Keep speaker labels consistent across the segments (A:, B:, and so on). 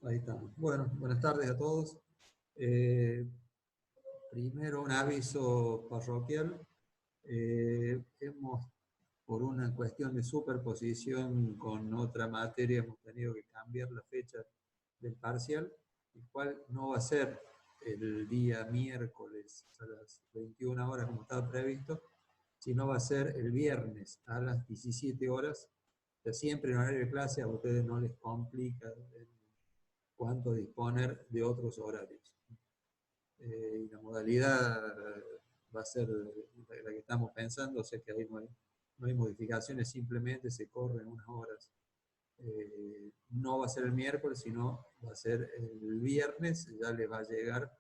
A: Ahí estamos. Bueno, buenas tardes a todos. Eh, Primero un aviso parroquial. Por una cuestión de superposición con otra materia, hemos tenido que cambiar la fecha del parcial, el cual no va a ser el día miércoles a las 21 horas como estaba previsto, sino va a ser el viernes a las 17 horas. O sea, siempre en horario de clase a ustedes no les complica cuánto disponer de otros horarios. Y la modalidad va a ser la que estamos pensando, o sea que ahí no hay modificaciones, simplemente se corren unas horas. No va a ser el miércoles, sino va a ser el viernes, ya les va a llegar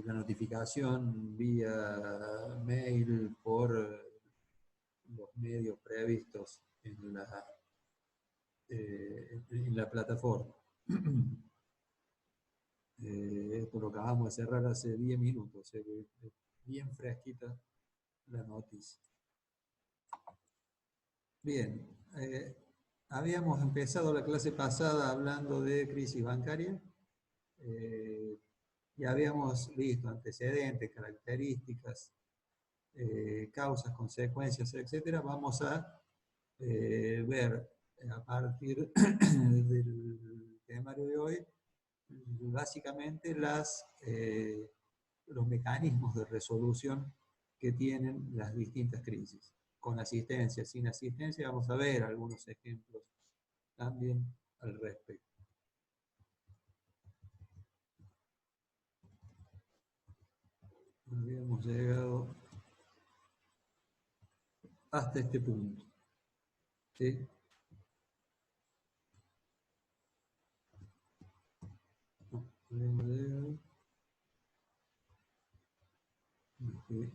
A: la notificación vía mail por los medios previstos en la plataforma. Esto lo acabamos de cerrar hace 10 minutos, o sea que es bien fresquita la noticia. Bien, habíamos empezado la clase pasada hablando de crisis bancaria y habíamos visto antecedentes, características, causas, consecuencias, etc. Vamos a ver a partir del temario de hoy básicamente los mecanismos de resolución que tienen las distintas crisis. Con asistencia, sin asistencia, vamos a ver algunos ejemplos también al respecto. Habíamos llegado hasta este punto. ¿Sí? No, habíamos llegado. Okay.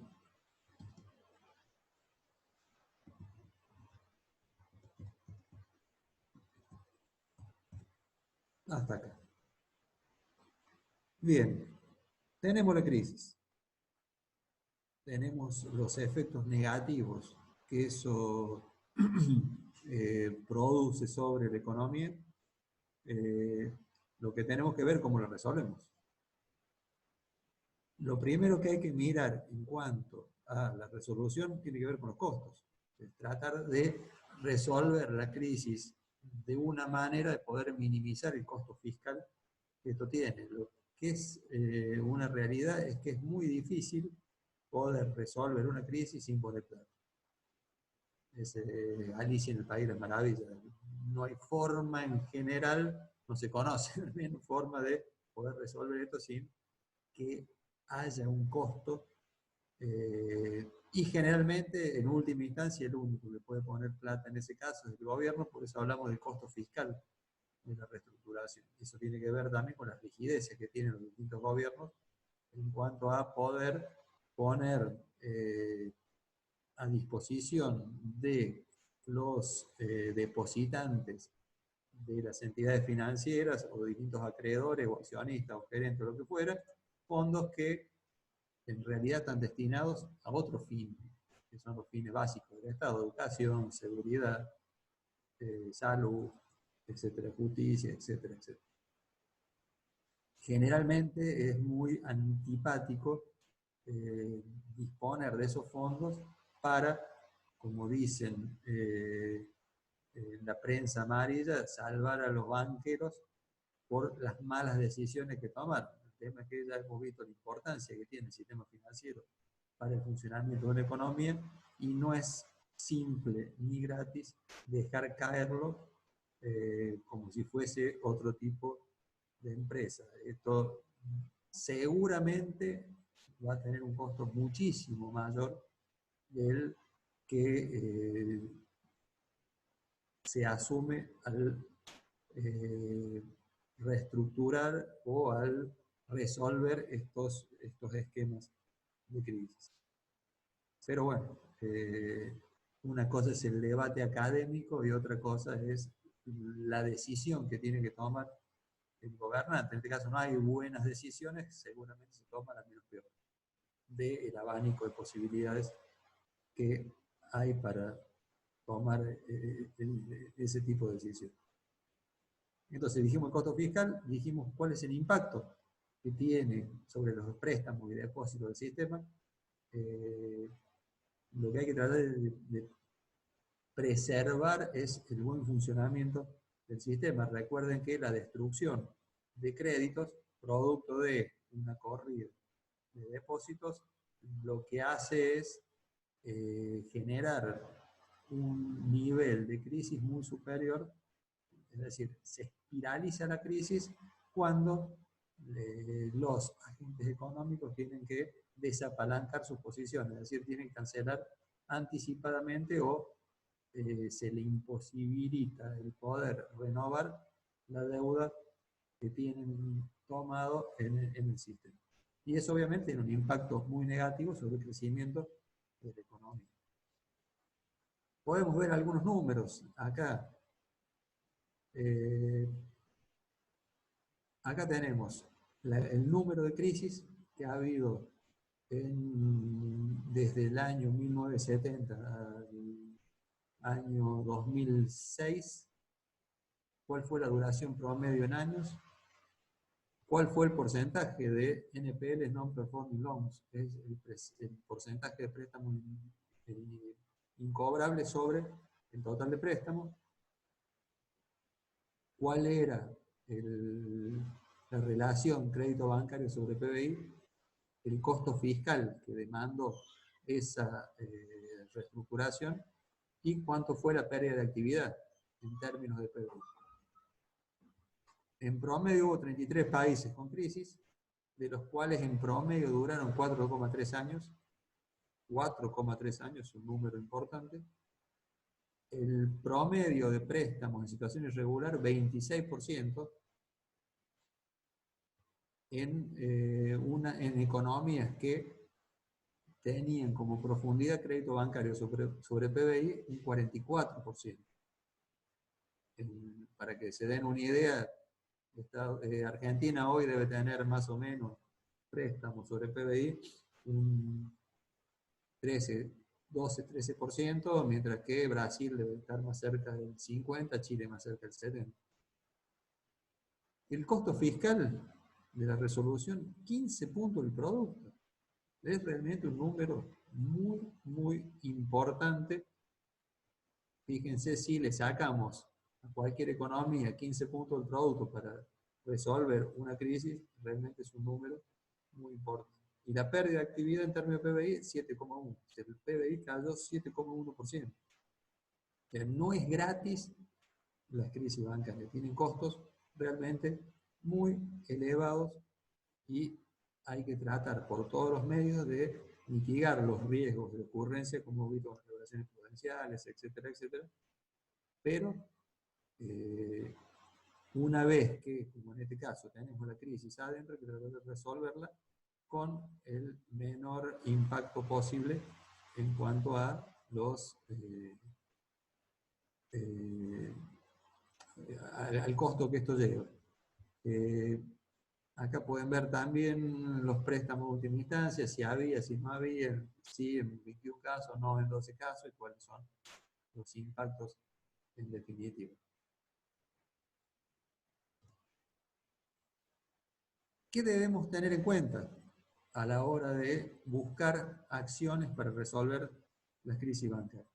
A: Hasta acá. Bien, tenemos la crisis. Tenemos los efectos negativos que eso produce sobre la economía. Lo que tenemos que ver cómo lo resolvemos. Lo primero que hay que mirar en cuanto a la resolución tiene que ver con los costos. Es tratar de resolver la crisis de una manera de poder minimizar el costo fiscal que esto tiene. Lo que es una realidad es que es muy difícil poder resolver una crisis sin poner plata. Es Alicia en el País de las Maravillas. No hay forma en general, no se conoce al menos forma de poder resolver esto sin que haya un costo y generalmente en última instancia el único que puede poner plata en ese caso es el gobierno, por eso hablamos del costo fiscal de la reestructuración. Eso tiene que ver también con las rigideces que tienen los distintos gobiernos en cuanto a poder poner a disposición de los depositantes de las entidades financieras o distintos acreedores o accionistas o gerentes o lo que fuera, fondos que en realidad están destinados a otros fines, que son los fines básicos del Estado: educación, seguridad, salud, etcétera, justicia, etcétera, etcétera. Generalmente es muy antipático disponer de esos fondos para, como dicen en la prensa amarilla, salvar a los banqueros por las malas decisiones que tomaron. El tema es que ya hemos visto la importancia que tiene el sistema financiero para el funcionamiento de la economía y no es simple ni gratis dejar caerlo como si fuese otro tipo de empresa. Esto seguramente va a tener un costo muchísimo mayor del que se asume al reestructurar o al resolver estos esquemas de crisis. Pero bueno, una cosa es el debate académico y otra cosa es la decisión que tiene que tomar el gobernante. En este caso no hay buenas decisiones, seguramente se toman las menos peores del abanico de posibilidades que hay para tomar ese tipo de decisiones. Entonces dijimos el costo fiscal, dijimos cuál es el impacto que tiene sobre los préstamos y depósitos del sistema. Lo que hay que tratar de preservar es el buen funcionamiento del sistema. Recuerden que la destrucción de créditos, producto de una corrida de depósitos, lo que hace es generar un nivel de crisis muy superior, es decir, se espiraliza la crisis cuando los agentes económicos tienen que desapalancar sus posiciones, es decir, tienen que cancelar anticipadamente o se le imposibilita el poder renovar la deuda que tienen tomado en el sistema. Y eso obviamente tiene un impacto muy negativo sobre el crecimiento de la economía. Podemos ver algunos números acá. Acá tenemos el número de crisis que ha habido desde el año 1970 al año 2006. ¿Cuál fue la duración promedio en años? ¿Cuál fue el porcentaje de NPLs, Non-Performing Loans? Es el porcentaje de préstamos incobrables sobre el total de préstamos. ¿Cuál era la relación crédito bancario sobre PBI? El costo fiscal que demandó esa reestructuración y cuánto fue la pérdida de actividad en términos de PBI. En promedio hubo 33 países con crisis, de los cuales en promedio duraron 4,3 años. 4,3 años es un número importante. El promedio de préstamos en situación irregular, 26%, en economías que tenían como profundidad crédito bancario sobre PBI un 44%. Para que se den una idea, Argentina hoy debe tener más o menos préstamos sobre PBI un 12-13%, mientras que Brasil debe estar más cerca del 50%, Chile más cerca del 70%. El costo fiscal de la resolución, 15 puntos del producto. Es realmente un número muy, muy importante. Fíjense, si le sacamos a cualquier economía 15 puntos del producto para resolver una crisis, realmente es un número muy importante. Y la pérdida de actividad en términos de PBI, 7,1%. El PBI cayó 7,1%. No es gratis las crisis bancarias, tienen costos realmente muy elevados y hay que tratar por todos los medios de mitigar los riesgos de ocurrencia, como hemos visto con regulaciones prudenciales, etcétera, etcétera. Pero una vez que, como en este caso, tenemos la crisis adentro, hay que tratar de resolverla con el menor impacto posible en cuanto a los al costo que esto lleva. Acá pueden ver también los préstamos de última instancia, si había, si no había, si en 21 casos, no en 12 casos, y cuáles son los impactos en definitiva. ¿Qué debemos tener en cuenta a la hora de buscar acciones para resolver las crisis bancarias?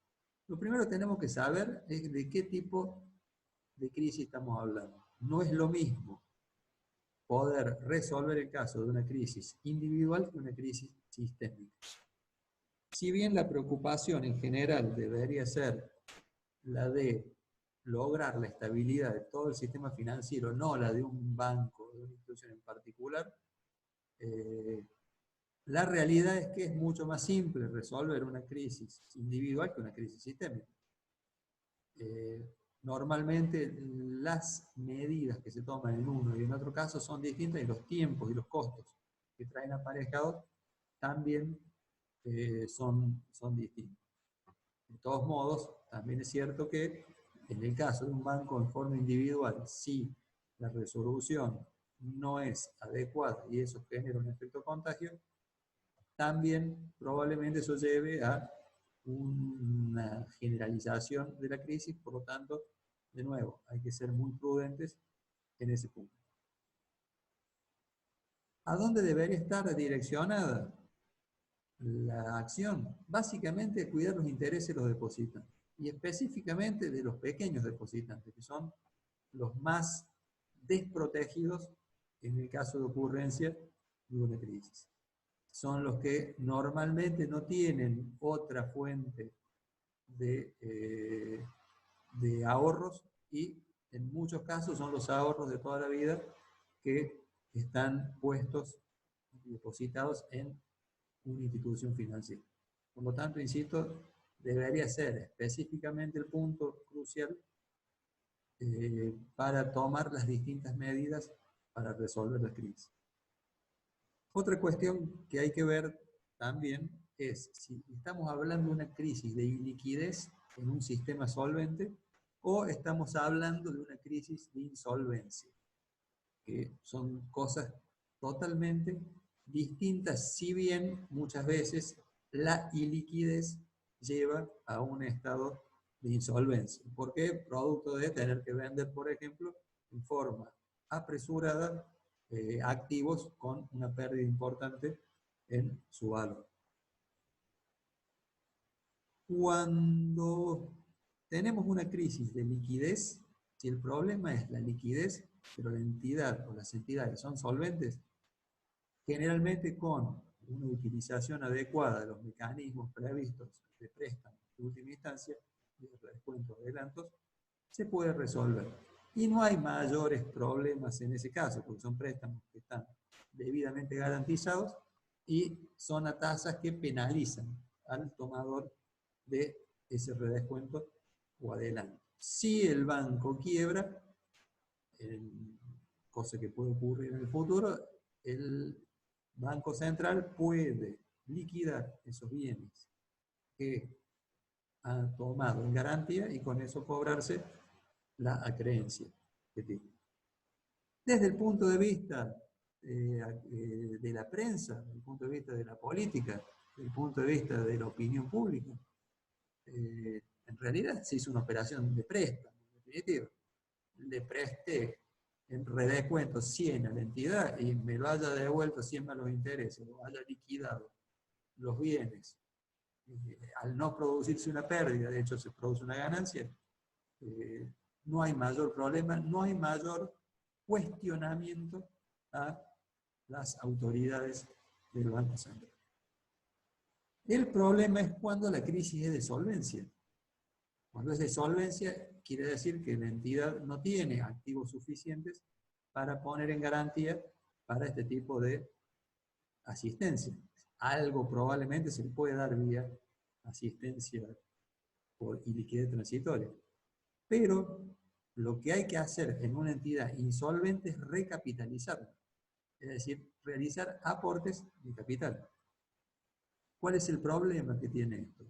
A: Lo primero que tenemos que saber es de qué tipo de crisis estamos hablando. No es lo mismo poder resolver el caso de una crisis individual que una crisis sistémica. Si bien la preocupación en general debería ser la de lograr la estabilidad de todo el sistema financiero, no la de un banco, de una institución en particular, la realidad es que es mucho más simple resolver una crisis individual que una crisis sistémica. Normalmente las medidas que se toman en uno y en otro caso son distintas y los tiempos y los costos que traen aparejados también son distintos. De todos modos, también es cierto que en el caso de un banco en forma individual, si la resolución no es adecuada y eso genera un efecto contagio, también probablemente eso lleve a una generalización de la crisis. Por lo tanto, de nuevo, hay que ser muy prudentes en ese punto. ¿A dónde debería estar direccionada la acción? Básicamente cuidar los intereses de los depositantes, y específicamente de los pequeños depositantes, que son los más desprotegidos en el caso de ocurrencia de una crisis. Son los que normalmente no tienen otra fuente de ahorros, y en muchos casos son los ahorros de toda la vida que están puestos, depositados en una institución financiera. Por lo tanto, insisto, debería ser específicamente el punto crucial para tomar las distintas medidas para resolver la crisis. Otra cuestión que hay que ver también es si estamos hablando de una crisis de iliquidez en un sistema solvente o estamos hablando de una crisis de insolvencia, que son cosas totalmente distintas, si bien muchas veces la iliquidez lleva a un estado de insolvencia. ¿Por qué? Producto de tener que vender, por ejemplo, en forma apresurada activos con una pérdida importante en su valor. Cuando tenemos una crisis de liquidez, si el problema es la liquidez, pero la entidad o las entidades son solventes, generalmente con una utilización adecuada de los mecanismos previstos de préstamo de última instancia, de descuentos, adelantos, se puede resolver. Y no hay mayores problemas en ese caso, porque son préstamos que están debidamente garantizados y son a tasas que penalizan al tomador de ese redescuento o adelanto. Si el banco quiebra, cosa que puede ocurrir en el futuro, el Banco Central puede liquidar esos bienes que ha tomado en garantía y con eso cobrarse la acreencia que tiene. Desde el punto de vista de la prensa, desde el punto de vista de la política, desde el punto de vista de la opinión pública, en realidad se hizo una operación de préstamo, en definitiva. Le presté en redescuento 100 a la entidad y me lo haya devuelto 100 más los intereses, o haya liquidado los bienes, al no producirse una pérdida, de hecho se produce una ganancia, no hay mayor problema, no hay mayor cuestionamiento a las autoridades del Banco Central. El problema es cuando la crisis es de solvencia. Cuando es de solvencia, quiere decir que la entidad no tiene activos suficientes para poner en garantía para este tipo de asistencia. Algo probablemente se le puede dar vía asistencia por iliquidez transitoria. Pero lo que hay que hacer en una entidad insolvente es recapitalizarla, es decir, realizar aportes de capital. ¿Cuál es el problema que tiene esto?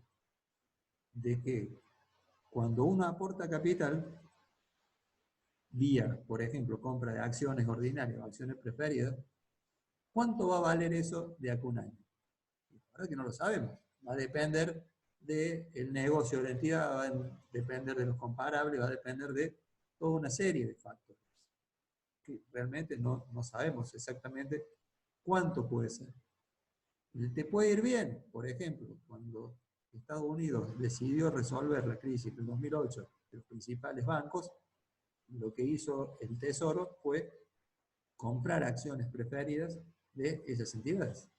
A: De que cuando uno aporta capital, vía, por ejemplo, compra de acciones ordinarias o acciones preferidas, ¿cuánto va a valer eso de acá a un año? La verdad que no lo sabemos. Va a depender del negocio de la entidad, va a depender de los comparables, va a depender de toda una serie de factores que realmente no sabemos exactamente cuánto puede ser. Te puede ir bien, por ejemplo, cuando Estados Unidos decidió resolver la crisis del 2008 de los principales bancos, lo que hizo el Tesoro fue comprar acciones preferidas de esas entidades,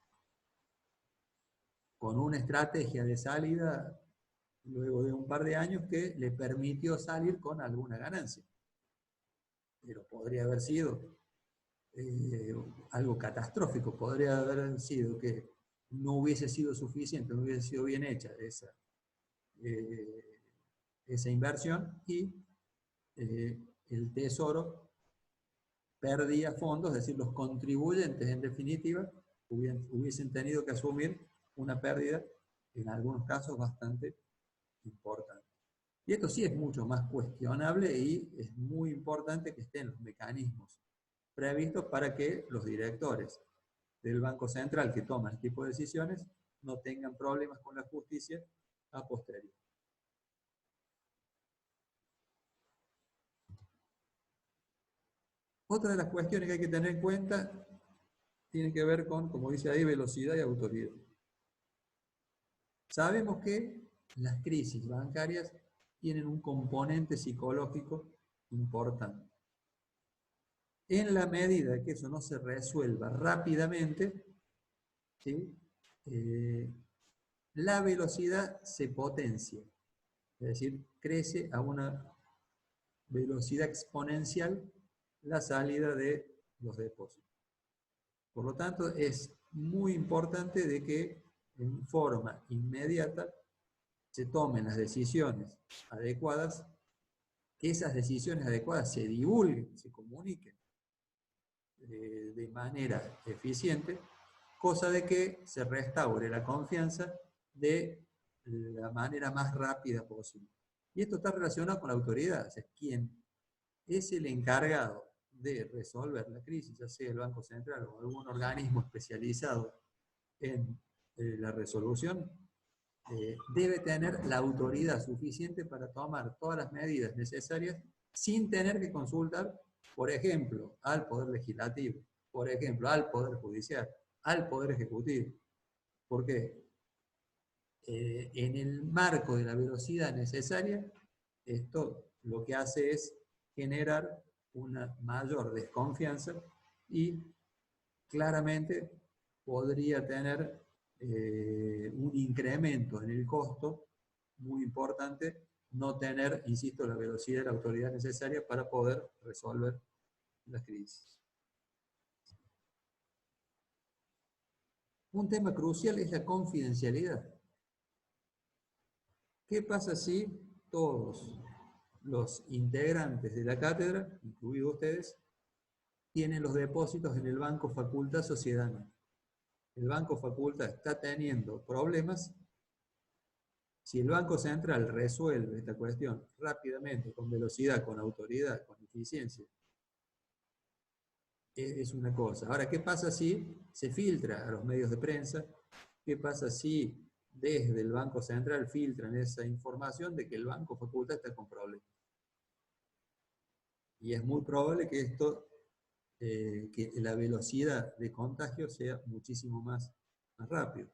A: con una estrategia de salida luego de un par de años que le permitió salir con alguna ganancia. Pero podría haber sido algo catastrófico, podría haber sido que no hubiese sido suficiente, no hubiese sido bien hecha esa inversión y el Tesoro perdía fondos, es decir, los contribuyentes en definitiva hubiesen tenido que asumir una pérdida en algunos casos bastante importante. Y esto sí es mucho más cuestionable y es muy importante que estén los mecanismos previstos para que los directores del Banco Central que toman este tipo de decisiones no tengan problemas con la justicia a posteriori. Otra de las cuestiones que hay que tener en cuenta tiene que ver con, como dice ahí, velocidad y autoridad. Sabemos que las crisis bancarias tienen un componente psicológico importante. En la medida que eso no se resuelva rápidamente, ¿sí? La velocidad se potencia, es decir, crece a una velocidad exponencial la salida de los depósitos. Por lo tanto, es muy importante de que en forma inmediata se tomen las decisiones adecuadas, que esas decisiones adecuadas se divulguen, se comuniquen de manera eficiente, cosa de que se restaure la confianza de la manera más rápida posible. Y esto está relacionado con la autoridad, o sea, quien es el encargado de resolver la crisis, ya sea el Banco Central o algún organismo especializado en la resolución, debe tener la autoridad suficiente para tomar todas las medidas necesarias sin tener que consultar, por ejemplo, al Poder Legislativo, por ejemplo, al Poder Judicial, al Poder Ejecutivo. ¿Por qué? En el marco de la velocidad necesaria, esto lo que hace es generar una mayor desconfianza y claramente podría tener un incremento en el costo muy importante, no tener, insisto, la velocidad y la autoridad necesaria para poder resolver las crisis. Un tema crucial es la confidencialidad. ¿Qué pasa si todos los integrantes de la cátedra, incluidos ustedes, tienen los depósitos en el Banco Facultad Sociedad? El Banco Facultad está teniendo problemas. Si el Banco Central resuelve esta cuestión rápidamente, con velocidad, con autoridad, con eficiencia, es una cosa. Ahora, ¿qué pasa si se filtra a los medios de prensa? ¿Qué pasa si desde el Banco Central filtran esa información de que el Banco Facultad está con problemas? Y es muy probable que esto, que la velocidad de contagio sea muchísimo más rápido.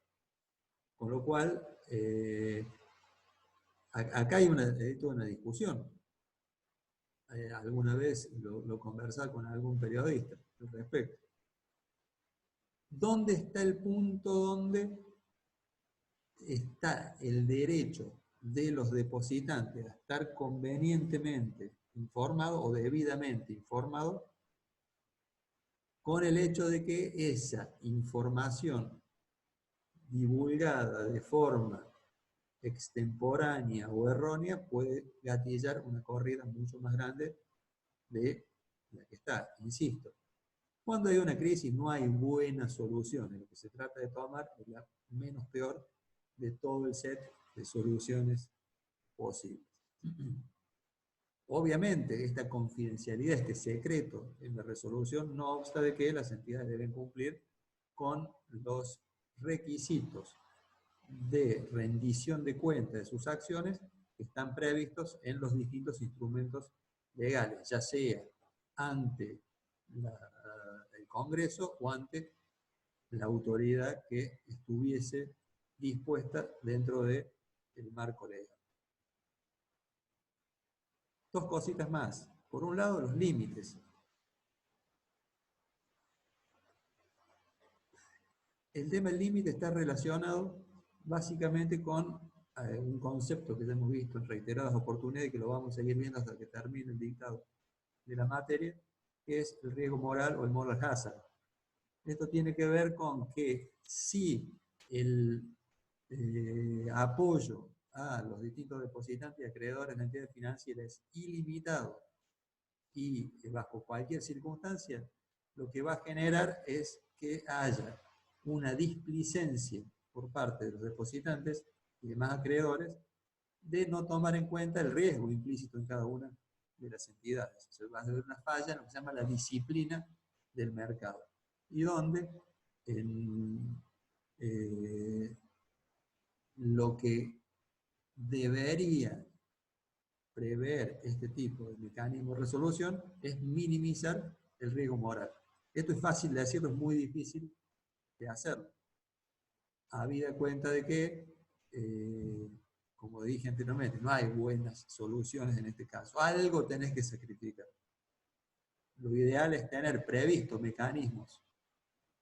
A: Con lo cual, acá hay toda una discusión. Alguna vez lo conversaba con algún periodista al respecto. ¿Dónde está el punto donde está el derecho de los depositantes a estar convenientemente informado o debidamente informado con el hecho de que esa información divulgada de forma extemporánea o errónea puede gatillar una corrida mucho más grande de la que está? Insisto, cuando hay una crisis no hay buena solución, lo que se trata de tomar es la menos peor de todo el set de soluciones posibles. Obviamente, esta confidencialidad, este secreto en la resolución, no obsta de que las entidades deben cumplir con los requisitos de rendición de cuenta de sus acciones que están previstos en los distintos instrumentos legales, ya sea ante el Congreso o ante la autoridad que estuviese dispuesta dentro del marco legal. Dos cositas más. Por un lado, los límites. El tema del límite está relacionado básicamente con un concepto que ya hemos visto en reiteradas oportunidades y que lo vamos a seguir viendo hasta que termine el dictado de la materia, que es el riesgo moral o el moral hazard. Esto tiene que ver con que si el apoyo a los distintos depositantes y acreedores de entidades financieras es ilimitado y bajo cualquier circunstancia, lo que va a generar es que haya una displicencia por parte de los depositantes y demás acreedores de no tomar en cuenta el riesgo implícito en cada una de las entidades. O sea, va a haber una falla en lo que se llama la disciplina del mercado. Y donde lo que debería prever este tipo de mecanismo de resolución es minimizar el riesgo moral. Esto es fácil de decirlo, es muy difícil de hacerlo. Habida cuenta de que, como dije anteriormente, no hay buenas soluciones en este caso. Algo tenés que sacrificar. Lo ideal es tener previsto mecanismos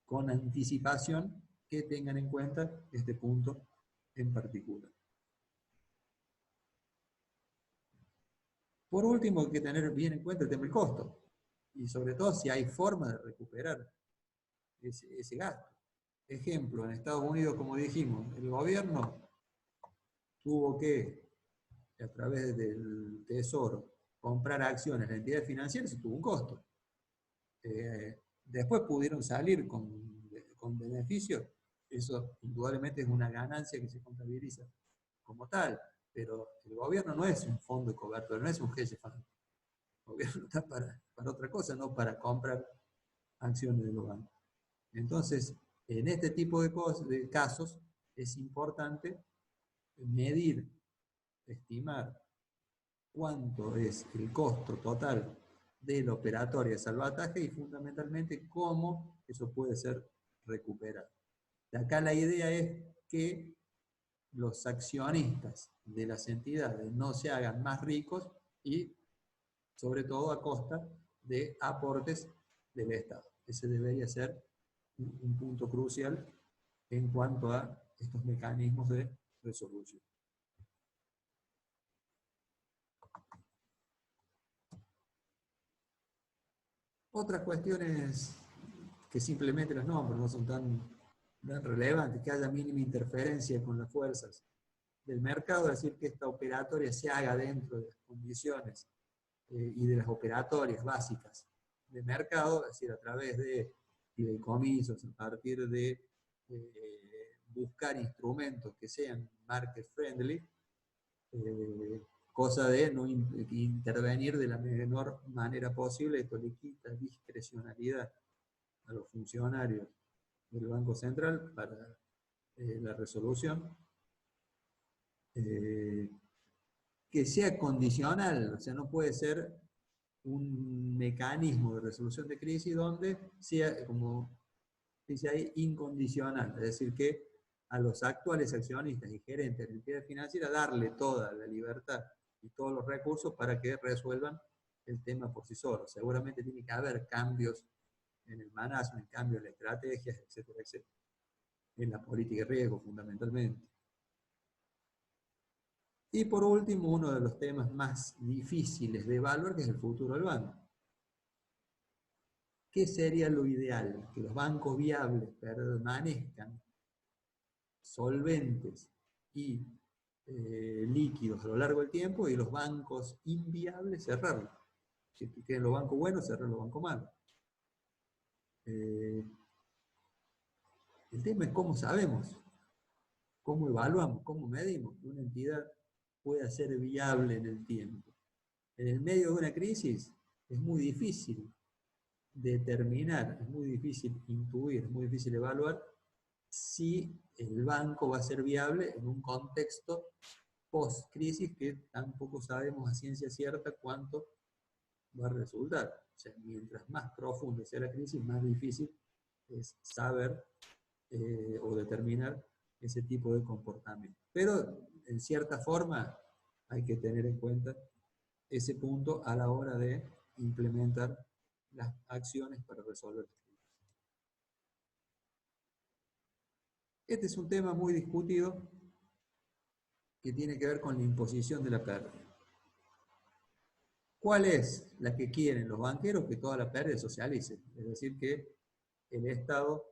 A: con anticipación que tengan en cuenta este punto en particular. Por último, hay que tener bien en cuenta el tema del costo. Y sobre todo si hay forma de recuperar ese gasto. Ejemplo, en Estados Unidos, como dijimos, el gobierno tuvo que, a través del Tesoro, comprar acciones de entidades financieras y tuvo un costo. Después pudieron salir con beneficios. Eso indudablemente es una ganancia que se contabiliza como tal. Pero el gobierno no es un fondo de cobertura, no es un hedge fund. El gobierno está para otra cosa, no para comprar acciones de los bancos. Entonces, en este tipo de casos es importante medir, estimar cuánto es el costo total del operatorio de salvataje y fundamentalmente cómo eso puede ser recuperado. De acá la idea es que los accionistas de las entidades no se hagan más ricos y sobre todo a costa de aportes del Estado. Ese debería ser un punto crucial en cuanto a estos mecanismos de resolución. Otras cuestiones que simplemente los nombres no son tan relevantes, que haya mínima interferencia con las fuerzas del mercado, es decir, que esta operatoria se haga dentro de las condiciones y de las operatorias básicas de mercado, es decir, a través de fideicomisos, a partir de buscar instrumentos que sean market friendly, cosa de no intervenir de la menor manera posible. Esto le quita discrecionalidad a los funcionarios del Banco Central para la resolución. Que sea condicional, o sea, no puede ser un mecanismo de resolución de crisis donde sea, como dice ahí, incondicional, es decir, que a los actuales accionistas y gerentes de entidades financieras darle toda la libertad y todos los recursos para que resuelvan el tema por sí solos. Seguramente tiene que haber cambios en el management, cambios en la estrategia, etcétera, etcétera. En la política de riesgo, fundamentalmente. Y por último, uno de los temas más difíciles de evaluar, que es el futuro del banco. ¿Qué sería lo ideal? Que los bancos viables permanezcan solventes y líquidos a lo largo del tiempo, y los bancos inviables cerrarlos. Si quieren los bancos buenos, cerrar los bancos malos. El tema es cómo sabemos, cómo evaluamos, cómo medimos que una entidad pueda ser viable en el tiempo. En el medio de una crisis es muy difícil determinar, es muy difícil intuir, es muy difícil evaluar si el banco va a ser viable en un contexto post-crisis que tampoco sabemos a ciencia cierta cuánto va a resultar. O sea, mientras más profunda sea la crisis, más difícil es saber o determinar ese tipo de comportamiento. Pero, en cierta forma, hay que tener en cuenta ese punto a la hora de implementar las acciones para resolver la crisis. Este es un tema muy discutido que tiene que ver con la imposición de la pérdida. ¿Cuál es la que quieren los banqueros? Que toda la pérdida socialice. Es decir, que el Estado,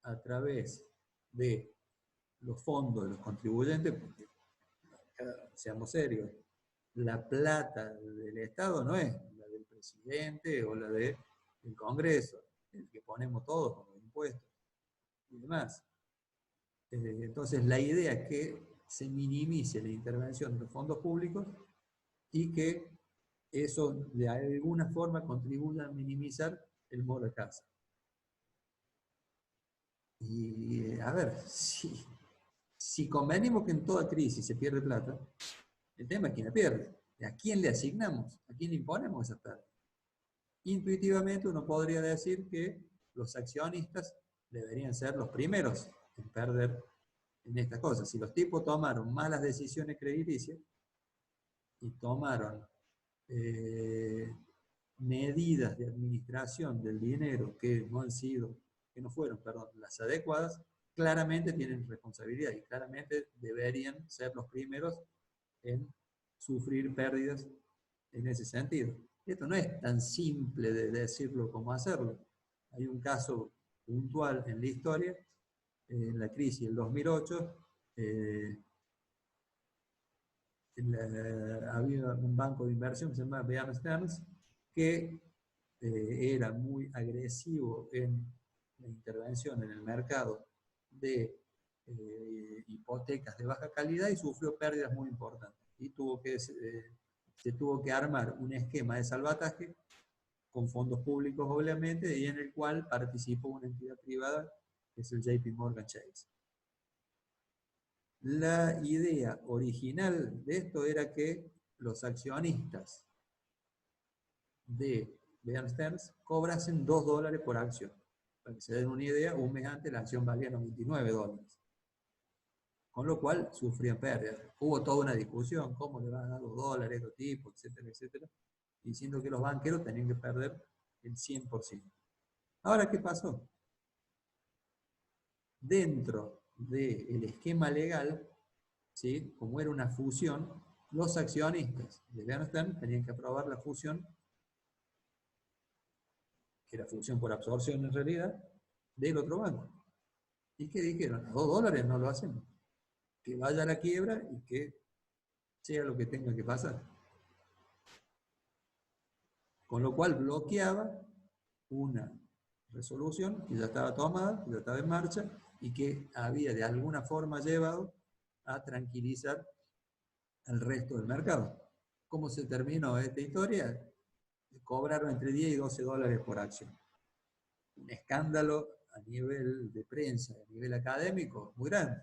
A: a través de los fondos de los contribuyentes, porque, seamos serios, la plata del Estado no es la del presidente o la del Congreso, el que ponemos todos con los impuestos y demás. Entonces, la idea es que se minimice la intervención de los fondos públicos y que eso de alguna forma contribuya a minimizar el modo de casa. Y a ver, si convenimos que en toda crisis se pierde plata, el tema es quién la pierde. ¿A quién le asignamos? ¿A quién le imponemos esa pérdida? Intuitivamente uno podría decir que los accionistas deberían ser los primeros en perder en estas cosas. Si los tipos tomaron malas decisiones crediticias y tomaron medidas de administración del dinero que no fueron, perdón, las adecuadas, claramente tienen responsabilidad y claramente deberían ser los primeros en sufrir pérdidas en ese sentido. Esto no es tan simple de decirlo como hacerlo. Hay un caso puntual en la historia, en la crisis del 2008, había un banco de inversión que se llama Bear Stearns, que era muy agresivo en la intervención en el mercado de hipotecas de baja calidad y sufrió pérdidas muy importantes. Y se tuvo que armar un esquema de salvataje con fondos públicos, obviamente, y en el cual participó una entidad privada, que es el JP Morgan Chase. La idea original de esto era que los accionistas de Bear Stearns cobrasen $2 por acción. Para que se den una idea, un mes antes la acción valía $99. Con lo cual sufrían pérdidas. Hubo toda una discusión, cómo le van a dar los dólares a estos tipos, etcétera, etcétera, diciendo que los banqueros tenían que perder el 100%. Ahora, ¿qué pasó? Dentro del esquema legal, ¿sí? Como era una fusión, los accionistas de Bear Stearns tenían que aprobar la fusión, que era fusión por absorción en realidad, del otro banco. ¿Y qué dijeron? A $2 no lo hacemos. Que vaya a la quiebra y que sea lo que tenga que pasar. Con lo cual bloqueaba una resolución que ya estaba tomada, que ya estaba en marcha y que había de alguna forma llevado a tranquilizar al resto del mercado. ¿Cómo se terminó esta historia? Cobraron entre 10 y $12 por acción. Un escándalo a nivel de prensa, a nivel académico, muy grande.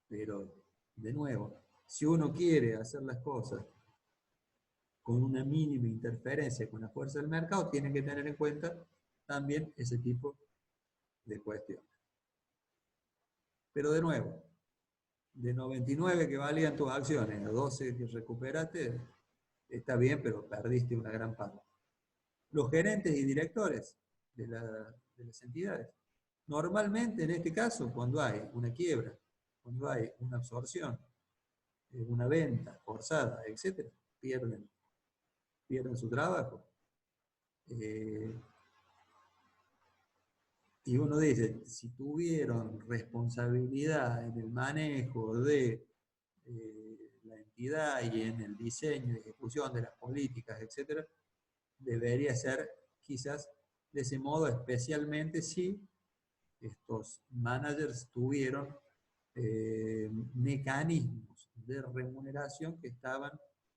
A: Pero, de nuevo, si uno quiere hacer las cosas con una mínima interferencia con la fuerza del mercado, tiene que tener en cuenta también ese tipo de cuestiones. Pero de nuevo, de 99 que valían tus acciones a 12 que recuperaste, está bien, pero perdiste una gran parte. Los gerentes y directores de las entidades, normalmente en este caso, cuando hay una quiebra, cuando hay una absorción, una venta forzada, etc., pierden su trabajo. Y uno dice, si tuvieron responsabilidad en el manejo de la entidad y en el diseño y ejecución de las políticas, etc., debería ser quizás de ese modo, especialmente si estos managers tuvieron mecanismos de remuneración que estaban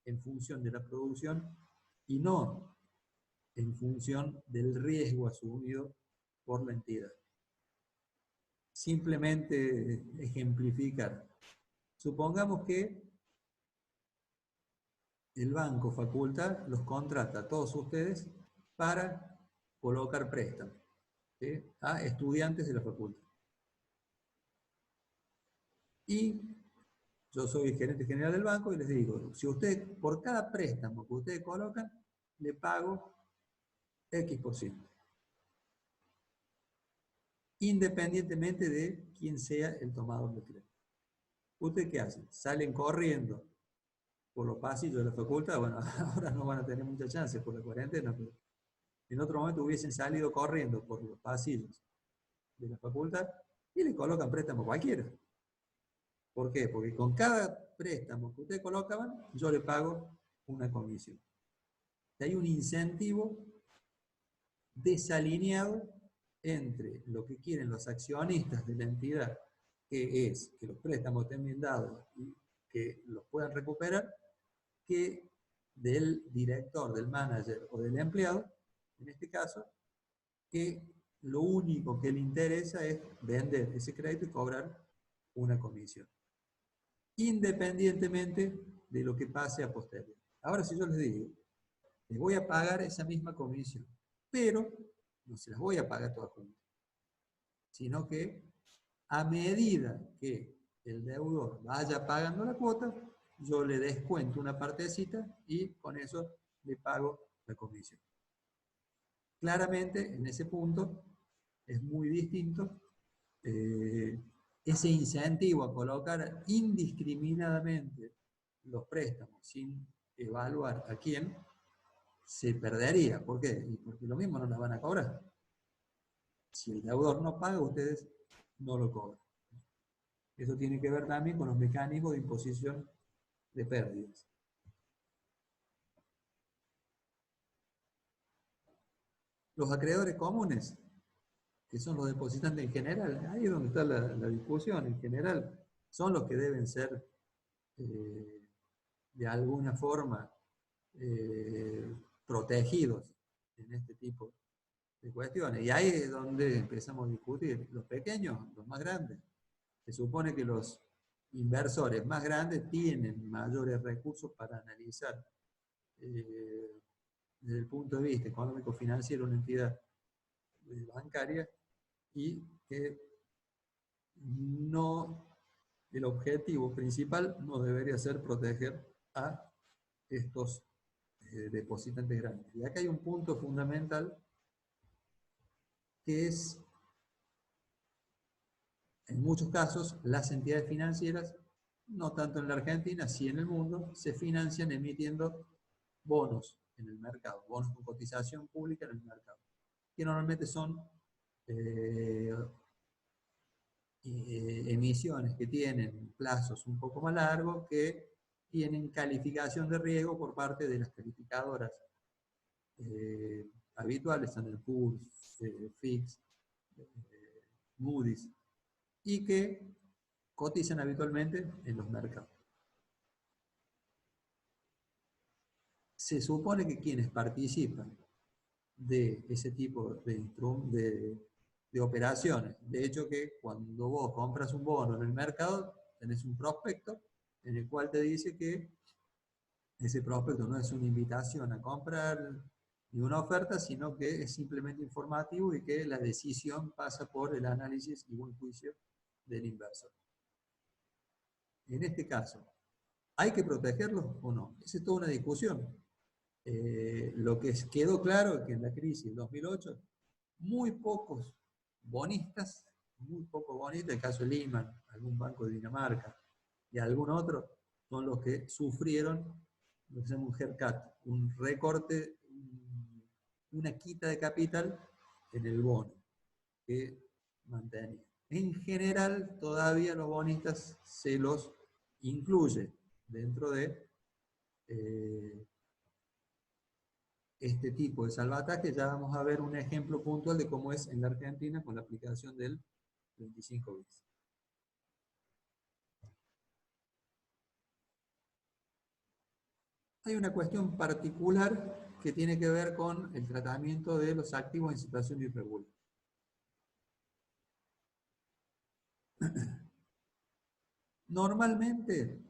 A: en función de la producción y no en función del riesgo asumido por la entidad. Simplemente ejemplificar. Supongamos que el banco faculta los contrata a todos ustedes para colocar préstamos, ¿sí?, a estudiantes de la facultad. Y yo soy gerente general del banco y les digo, si usted, por cada préstamo que ustedes colocan, le pago X%. Independientemente de quién sea el tomador de crédito. ¿Ustedes qué hacen? Salen corriendo por los pasillos de la facultad. Bueno, ahora no van a tener mucha chance por la cuarentena, pero en otro momento hubiesen salido corriendo por los pasillos de la facultad y le colocan préstamo cualquiera. ¿Por qué? Porque con cada préstamo que ustedes colocaban, yo le pago una comisión. Hay un incentivo desalineado entre lo que quieren los accionistas de la entidad, que es que los préstamos estén bien dados y que los puedan recuperar, que del director, del manager o del empleado, en este caso, que lo único que le interesa es vender ese crédito y cobrar una comisión, independientemente de lo que pase a posteriori. Ahora, si yo les digo, les voy a pagar esa misma comisión, pero no se las voy a pagar todas juntas, sino que a medida que el deudor vaya pagando la cuota, yo le descuento una partecita y con eso le pago la comisión. Claramente, en ese punto, es muy distinto ese incentivo a colocar indiscriminadamente los préstamos sin evaluar a quién, se perdería. ¿Por qué? Y porque lo mismo no las van a cobrar. Si el deudor no paga, ustedes no lo cobran. Eso tiene que ver también con los mecanismos de imposición de pérdidas. Los acreedores comunes, que son los depositantes en general, ahí es donde está la discusión, en general, son los que deben ser de alguna forma protegidos en este tipo de cuestiones. Y ahí es donde empezamos a discutir. Los pequeños, los más grandes. Se supone que los inversores más grandes tienen mayores recursos para analizar desde el punto de vista económico-financiero una entidad bancaria, y que no, el objetivo principal no debería ser proteger a estos depositantes grandes. Y acá hay un punto fundamental que es, en muchos casos, las entidades financieras, no tanto en la Argentina, sí en el mundo, se financian emitiendo bonos en el mercado, bonos con cotización pública en el mercado, que normalmente son emisiones que tienen plazos un poco más largos, que tienen calificación de riesgo por parte de las calificadoras habituales, Standard Poor's, Fitch, Moody's, y que cotizan habitualmente en los mercados. Se supone que quienes participan de ese tipo de operaciones, de hecho que cuando vos compras un bono en el mercado, tenés un prospecto en el cual te dice que ese prospecto no es una invitación a comprar ni una oferta, sino que es simplemente informativo, y que la decisión pasa por el análisis y buen juicio del inversor. En este caso, ¿hay que protegerlos o no? Esa es toda una discusión. Lo que quedó claro es que en la crisis del 2008, muy pocos bonistas, el caso de Lehman, algún banco de Dinamarca y algún otro, son los que sufrieron lo que se llama un haircut, un recorte, una quita de capital en el bono que mantenía. En general, todavía los bonistas se los incluye dentro de este tipo de salvataje. Ya vamos a ver un ejemplo puntual de cómo es en la Argentina con la aplicación del 25 bis. Hay una cuestión particular que tiene que ver con el tratamiento de los activos en situación irregular. Normalmente,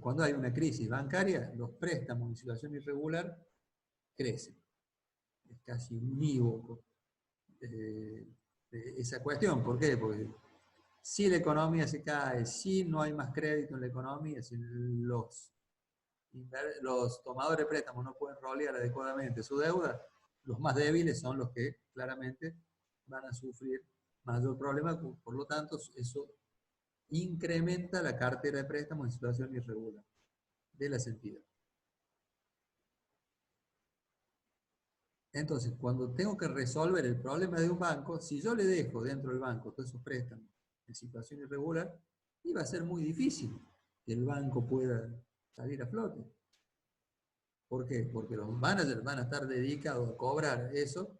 A: cuando hay una crisis bancaria, los préstamos en situación irregular crecen. Es casi unívoco esa cuestión. ¿Por qué? Porque si la economía se cae, si no hay más crédito en la economía, si los tomadores de préstamos no pueden rolear adecuadamente su deuda, los más débiles son los que claramente van a sufrir mayor problema. Por lo tanto, eso incrementa la cartera de préstamos en situación irregular de las entidades. Entonces, cuando tengo que resolver el problema de un banco, si yo le dejo dentro del banco todos esos préstamos en situación irregular, iba a ser muy difícil que el banco pueda salir a flote. ¿Por qué? Porque los managers van a estar dedicados a cobrar eso,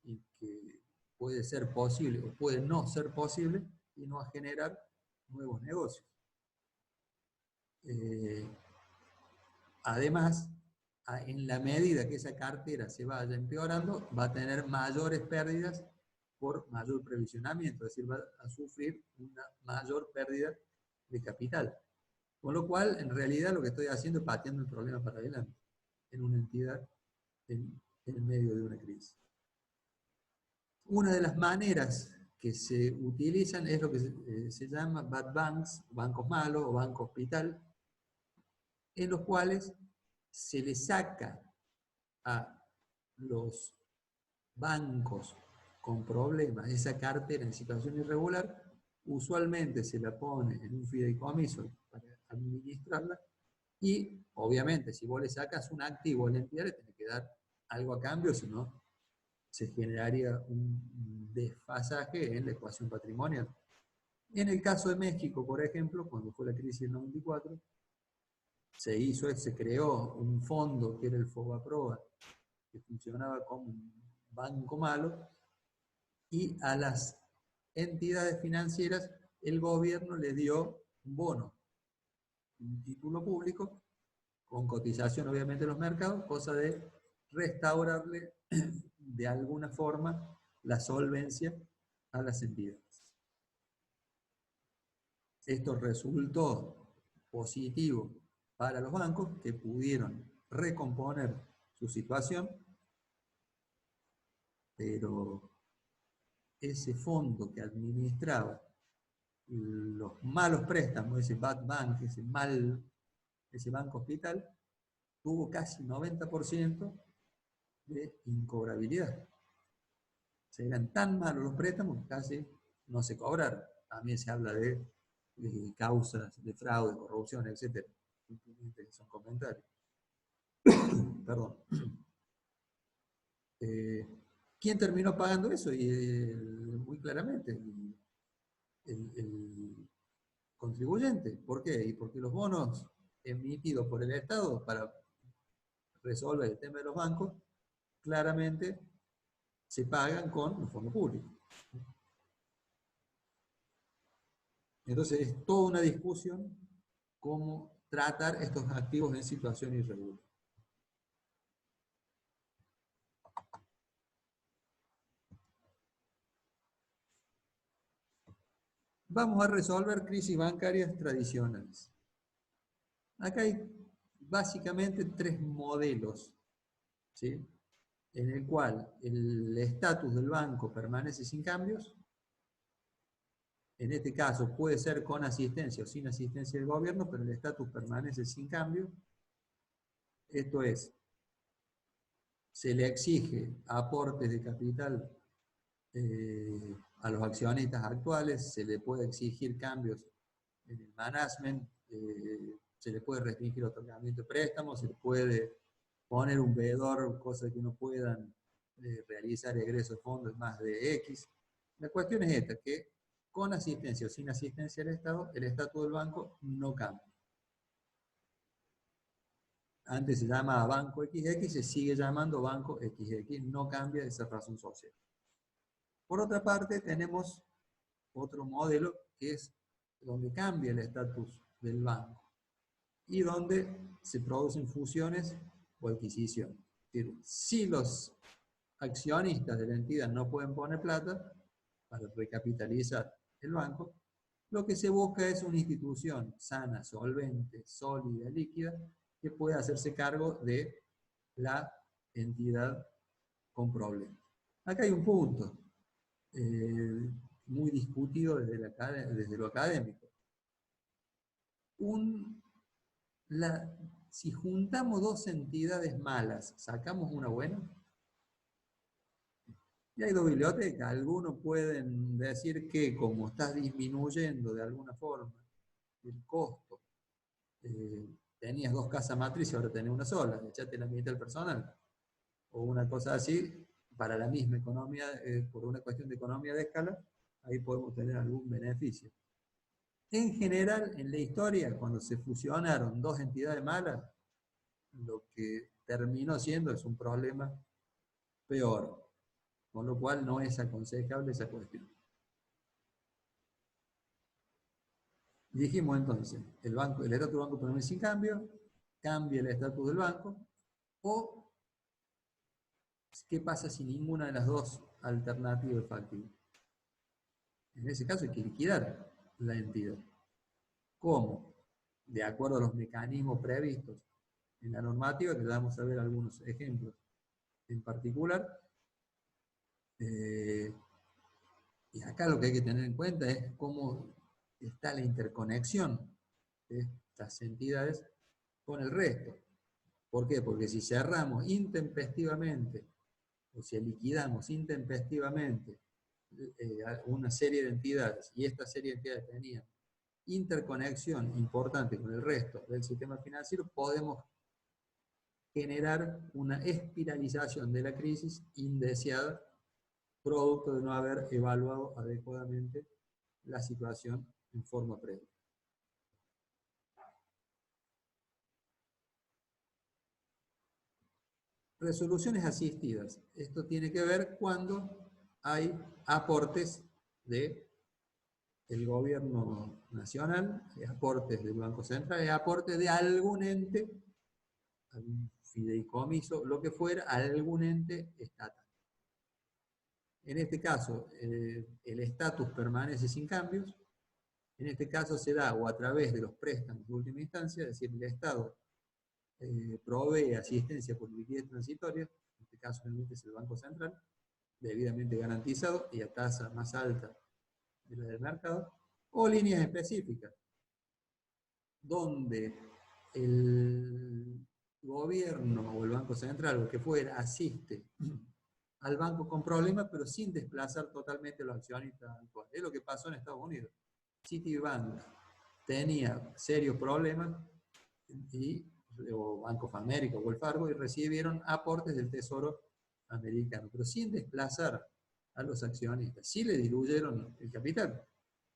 A: y que puede ser posible o puede no ser posible, y no a generar nuevos negocios. Además, en la medida que esa cartera se vaya empeorando, va a tener mayores pérdidas por mayor previsionamiento, es decir, va a sufrir una mayor pérdida de capital. Con lo cual, en realidad, lo que estoy haciendo es pateando el problema para adelante. en una entidad en el medio de una crisis. Una de las maneras que se utilizan es lo que se llama bad banks, bancos malos o banco hospital, en los cuales se le saca a los bancos con problemas esa cartera en situación irregular, usualmente se la pone en un fideicomiso para administrarla y obviamente si vos le sacas un activo a la entidad le tenés que dar algo a cambio, si no se generaría un desfasaje en la ecuación patrimonial. En el caso de México, por ejemplo, cuando fue la crisis del 94, se creó un fondo que era el FOBAPROA, que funcionaba como un banco malo, y a las entidades financieras el gobierno le dio un bono, un título público, con cotización obviamente en los mercados, cosa de restaurarle de alguna forma la solvencia a las entidades. Esto resultó positivo para los bancos que pudieron recomponer su situación, pero ese fondo que administraba los malos préstamos, ese bad bank, ese banco hospital, tuvo casi 90% de incobrabilidad. O sea, eran tan malos los préstamos que casi no se cobraron. También se habla de causas de fraude, corrupción, etc. Simplemente son comentarios. Perdón. ¿Quién terminó pagando eso? Y muy claramente, el contribuyente. ¿Por qué? Y porque los bonos emitidos por el Estado para resolver el tema de los bancos, claramente se pagan con los fondos públicos. Entonces es toda una discusión cómo tratar estos activos en situación irregular. Vamos a resolver crisis bancarias tradicionales. Acá hay básicamente tres modelos, ¿sí?, en el cual el estatus del banco permanece sin cambios. En este caso puede ser con asistencia o sin asistencia del gobierno, pero el estatus permanece sin cambio. Esto es, se le exige aportes de capital a los accionistas actuales, se le puede exigir cambios en el management, se le puede restringir otorgamiento de préstamos, se le puede poner un veedor, cosa que no puedan realizar egresos de fondos más de X. La cuestión es esta, que con asistencia o sin asistencia del Estado, el estatus del banco no cambia. Antes se llamaba Banco XX, se sigue llamando Banco XX, no cambia esa razón social. Por otra parte, tenemos otro modelo que es donde cambia el estatus del banco y donde se producen fusiones o adquisiciones. Es decir, si los accionistas de la entidad no pueden poner plata para recapitalizar el banco, lo que se busca es una institución sana, solvente, sólida, líquida, que pueda hacerse cargo de la entidad con problemas. Acá hay un punto muy discutido desde lo académico. Si juntamos dos entidades malas, ¿sacamos una buena? Y hay dos bibliotecas. Algunos pueden decir que como estás disminuyendo de alguna forma el costo, tenías dos casas matrices y ahora tenés una sola, echaste la mitad del personal, o una cosa así, para la misma economía, por una cuestión de economía de escala, ahí podemos tener algún beneficio. En general, en la historia, cuando se fusionaron dos entidades malas, lo que terminó siendo es un problema peor, con lo cual no es aconsejable esa cuestión. Dijimos entonces, el estatus del banco permanece sin cambio, cambia el estatus del banco, o ¿qué pasa si ninguna de las dos alternativas es factible? En ese caso hay que liquidar la entidad. ¿Cómo? De acuerdo a los mecanismos previstos en la normativa, que vamos a ver algunos ejemplos en particular. Y acá lo que hay que tener en cuenta es cómo está la interconexión de estas entidades con el resto. ¿Por qué? Porque si cerramos intempestivamente, o si liquidamos intempestivamente una serie de entidades, y esta serie de entidades tenían interconexión importante con el resto del sistema financiero, podemos generar una espiralización de la crisis indeseada, producto de no haber evaluado adecuadamente la situación en forma previa. Resoluciones asistidas. Esto tiene que ver cuando hay aportes del gobierno nacional, aportes del Banco Central, aportes de algún ente, algún fideicomiso, lo que fuera, algún ente estatal. En este caso, el estatus permanece sin cambios. En este caso se da o a través de los préstamos de última instancia, es decir, el Estado provee asistencia por liquidez transitoria, en este caso realmente es el Banco Central, debidamente garantizado y a tasa más alta de la del mercado, o líneas específicas, donde el gobierno o el Banco Central, o el que fuera, asiste al banco con problemas, pero sin desplazar totalmente a los accionistas actuales. Es lo que pasó en Estados Unidos. Citibank tenía serios problemas, o Bank of America o Wells Fargo, y recibieron aportes del Tesoro americano, pero sin desplazar a los accionistas. Sí le diluyeron el capital.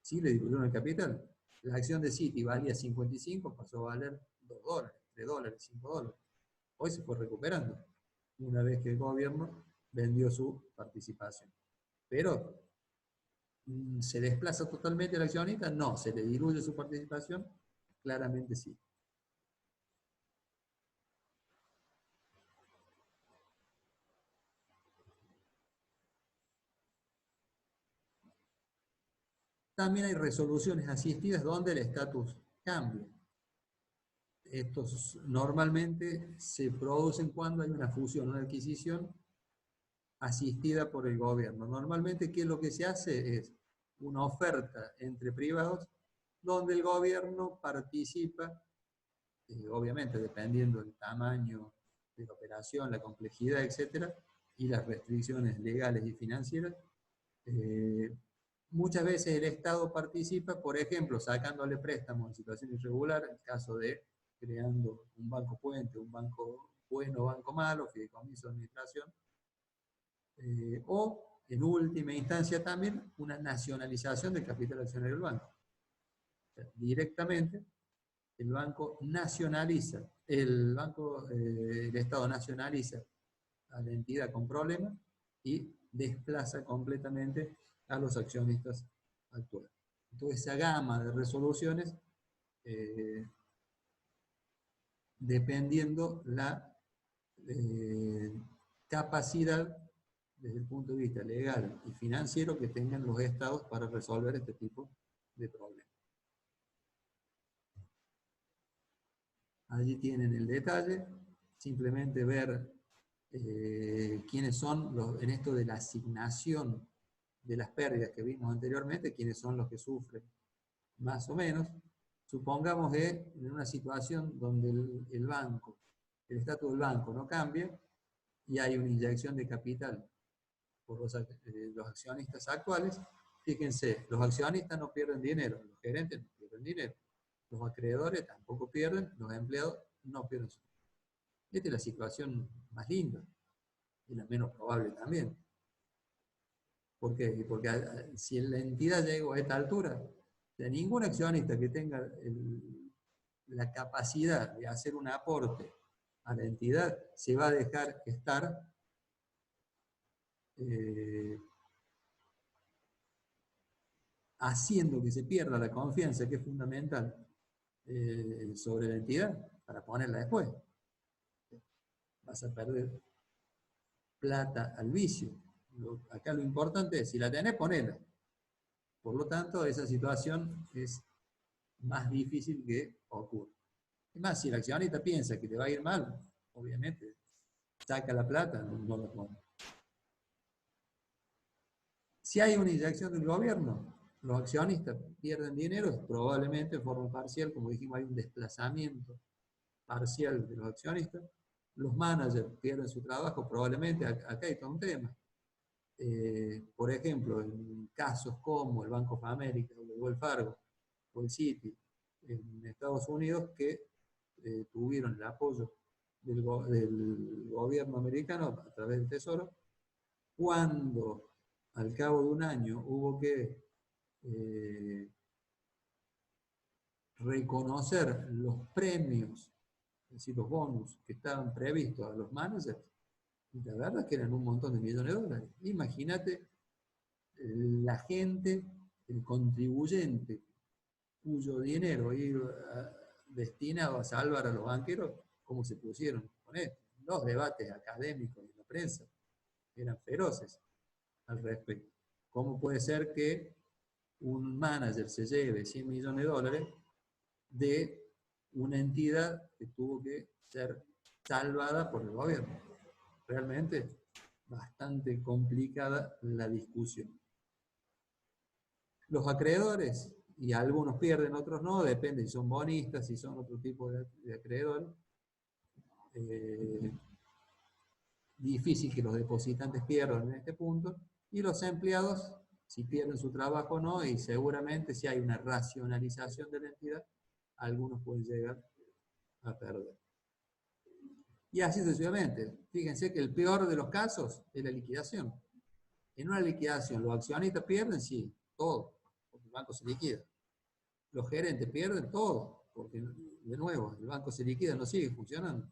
A: Sí le diluyeron el capital. La acción de Citi valía 55, pasó a valer $2, $3, $5. Hoy se fue recuperando, una vez que el gobierno vendió su participación. Pero, ¿se desplaza totalmente el accionista? No. ¿Se le diluye su participación? Claramente sí. También hay resoluciones asistidas donde el estatus cambia. Estos normalmente se producen cuando hay una fusión, una adquisición asistida por el gobierno. Normalmente, ¿qué es lo que se hace? Es una oferta entre privados donde el gobierno participa, obviamente dependiendo del tamaño de la operación, la complejidad, etcétera, y las restricciones legales y financieras. Muchas veces el Estado participa, por ejemplo, sacándole préstamos en situación irregular, en el caso de creando un banco puente, un banco bueno, banco malo, fideicomiso de administración, o en última instancia también una nacionalización del capital accionario del banco. O sea, directamente el banco nacionaliza, el Estado nacionaliza a la entidad con problemas y desplaza completamente a los accionistas actuales. Entonces, esa gama de resoluciones, dependiendo la capacidad desde el punto de vista legal y financiero que tengan los estados para resolver este tipo de problemas. Allí tienen el detalle, simplemente ver quiénes son en esto de la asignación de las pérdidas que vimos anteriormente, quiénes son los que sufren más o menos. Supongamos que en una situación donde el banco, el estatus del banco no cambia y hay una inyección de capital por los accionistas actuales, fíjense, los accionistas no pierden dinero, los gerentes no pierden dinero, los acreedores tampoco pierden, los empleados no pierden. Esta es la situación más linda y la menos probable también. ¿Por qué? Porque si la entidad llegó a esta altura, de ningún accionista que tenga la capacidad de hacer un aporte a la entidad se va a dejar estar haciendo que se pierda la confianza, que es fundamental, sobre la entidad, para ponerla después. Vas a perder plata al vicio. Acá lo importante es, si la tenés, ponela. Por lo tanto, esa situación es más difícil que ocurra. Es más, si el accionista piensa que le va a ir mal, obviamente saca la plata, no la pone. Si hay una inyección del gobierno, los accionistas pierden dinero, probablemente de forma parcial, como dijimos, hay un desplazamiento parcial de los accionistas. Los managers pierden su trabajo, probablemente, acá hay todo un tema. Por ejemplo, en casos como el Bank of America, o el Wells Fargo, o el Citi, en Estados Unidos, que tuvieron el apoyo del gobierno americano a través del Tesoro, cuando al cabo de un año hubo que reconocer los premios, es decir, los bonus que estaban previstos a los managers, y la verdad es que eran un montón de millones de dólares. Imagínate la gente, el contribuyente, cuyo dinero iba destinado a salvar a los banqueros, cómo se pusieron con esto. Los debates académicos y la prensa eran feroces al respecto. ¿Cómo puede ser que un manager se lleve 100 millones de dólares de una entidad que tuvo que ser salvada por el gobierno? Realmente bastante complicada la discusión. Los acreedores, y algunos pierden, otros no, depende si son bonistas, si son otro tipo de acreedores. Difícil que los depositantes pierdan en este punto, y los empleados, si pierden su trabajo o no, y seguramente si hay una racionalización de la entidad, algunos pueden llegar a perder. Y así sucesivamente. Fíjense que el peor de los casos es la liquidación. En una liquidación, ¿los accionistas pierden? Sí, todo, porque el banco se liquida. Los gerentes pierden todo, porque de nuevo, el banco se liquida, no sigue funcionando.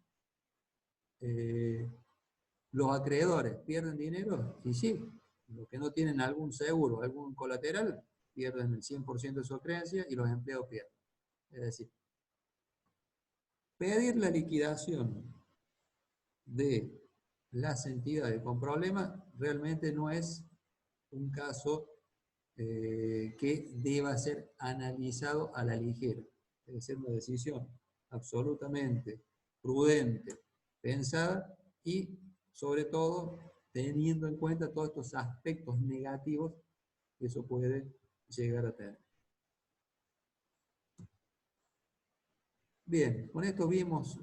A: Los acreedores pierden dinero, y sí, los que no tienen algún seguro, algún colateral, pierden el 100% de su creencia, y los empleados pierden. Es decir, pedir la liquidación de las entidades con problemas realmente no es un caso que deba ser analizado a la ligera. Debe ser una decisión absolutamente prudente, pensada y, sobre todo, teniendo en cuenta todos estos aspectos negativos que eso puede llegar a tener. Bien, con esto vimos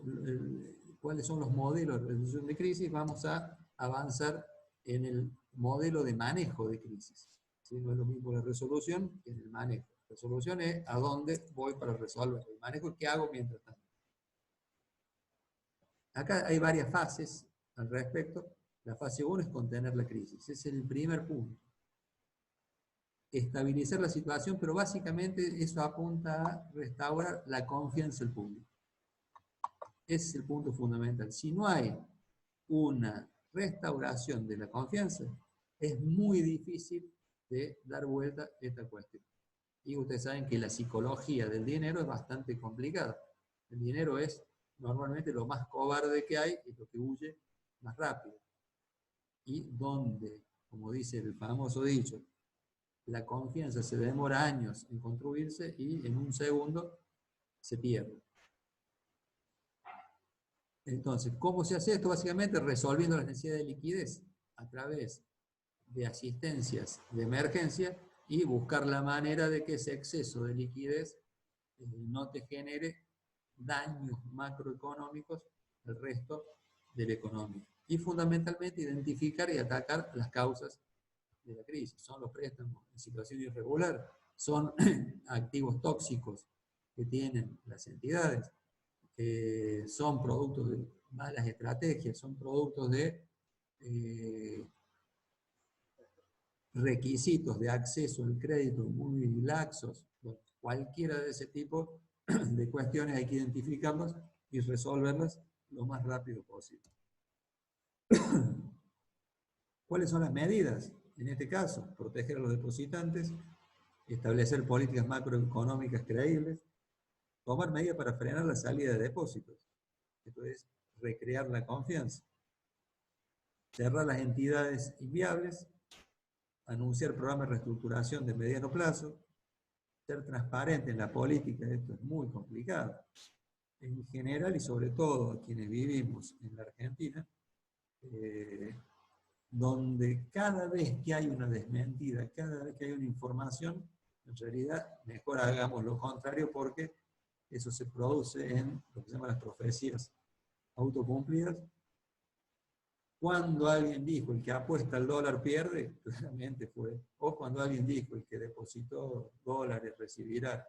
A: cuáles son los modelos de resolución de crisis. Vamos a avanzar en el modelo de manejo de crisis. ¿Sí? No es lo mismo la resolución que el manejo. La resolución es a dónde voy para resolver. El manejo es qué hago mientras tanto. Acá hay varias fases al respecto. La fase 1 es contener la crisis. Ese es el primer punto. Estabilizar la situación, pero básicamente eso apunta a restaurar la confianza del público. Ese es el punto fundamental. Si no hay una restauración de la confianza, es muy difícil de dar vuelta a esta cuestión. Y ustedes saben que la psicología del dinero es bastante complicada. El dinero es normalmente lo más cobarde que hay y lo que huye más rápido. Y donde, como dice el famoso dicho, la confianza se demora años en construirse y en un segundo se pierde. Entonces, ¿cómo se hace esto? Básicamente resolviendo las necesidades de liquidez a través de asistencias de emergencia y buscar la manera de que ese exceso de liquidez no te genere daños macroeconómicos al resto de la economía. Y fundamentalmente identificar y atacar las causas de la crisis. Son los préstamos en situación irregular, son activos tóxicos que tienen las entidades, son productos de malas estrategias, son productos de requisitos de acceso al crédito muy laxos. Bueno, cualquiera de ese tipo de cuestiones hay que identificarlas y resolverlas lo más rápido posible. ¿Cuáles son las medidas? En este caso, proteger a los depositantes, establecer políticas macroeconómicas creíbles, tomar medidas para frenar la salida de depósitos. Esto es recrear la confianza. Cerrar las entidades inviables, anunciar programas de reestructuración de mediano plazo, ser transparente en la política, esto es muy complicado. en general y sobre todo a quienes vivimos en la Argentina, donde cada vez que hay una desmentida, cada vez que hay una información, en realidad mejor hagamos lo contrario porque eso se produce en lo que se llaman las profecías autocumplidas. Cuando alguien dijo el que apuesta al dólar pierde, claramente fue. O cuando alguien dijo el que depositó dólares recibirá.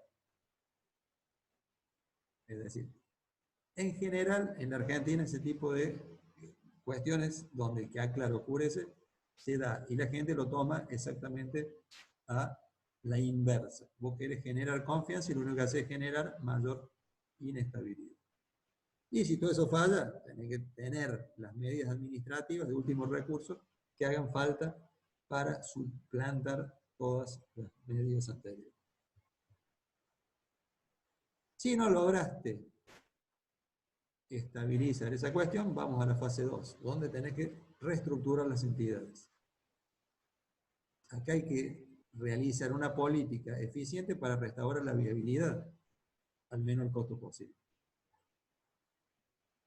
A: Es decir, en general en la Argentina ese tipo de cuestiones donde el que aclara ocurre se da y la gente lo toma exactamente a la inversa. Vos querés generar confianza y lo único que hace es generar mayor inestabilidad. Y si todo eso falla, tenés que tener las medidas administrativas de último recurso que hagan falta para suplantar todas las medidas anteriores. Si no lograste estabilizar esa cuestión, vamos a la fase 2, donde tenés que reestructurar las entidades. Acá hay que realizar una política eficiente para restaurar la viabilidad al menor costo posible.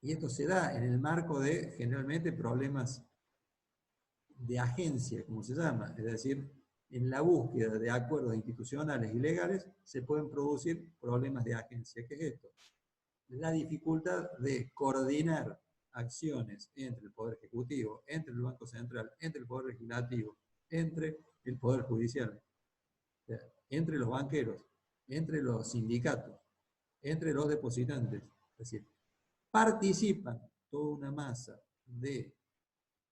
A: Y esto se da en el marco de, generalmente, problemas de agencia, como se llama, es decir, en la búsqueda de acuerdos institucionales y legales se pueden producir problemas de agencia. ¿Qué es esto? La dificultad de coordinar acciones entre el Poder Ejecutivo, entre el Banco Central, entre el Poder Legislativo, entre el Poder Judicial, entre los banqueros, entre los sindicatos, entre los depositantes. Es decir, participan toda una masa de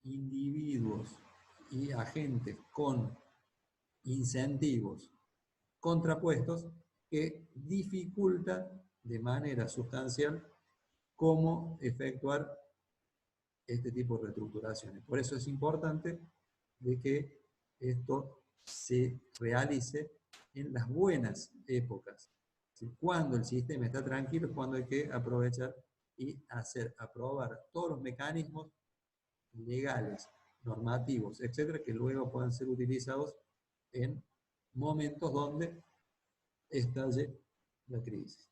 A: individuos y agentes con incentivos contrapuestos que dificultan de manera sustancial cómo efectuar este tipo de reestructuraciones. Por eso es importante de que esto se realice en las buenas épocas. Cuando el sistema está tranquilo, cuando hay que aprovechar y aprobar todos los mecanismos legales, normativos, etcétera, que luego puedan ser utilizados en momentos donde estalle la crisis.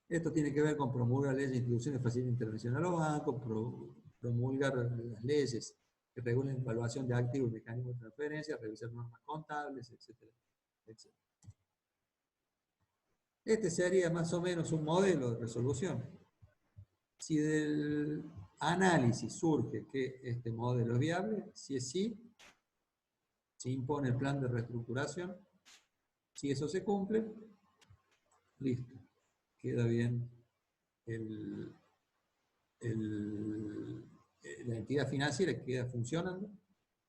A: Esto tiene que ver con promulgar leyes de instituciones de facilidad internacional a los bancos, promulgar las leyes que regulen la evaluación de activos y mecanismos de transferencia, revisar normas contables, etcétera, etcétera. Este sería más o menos un modelo de resolución. Si del análisis surge que este modelo es viable, si es sí, se impone el plan de reestructuración. Si eso se cumple, listo, queda bien la entidad financiera queda funcionando.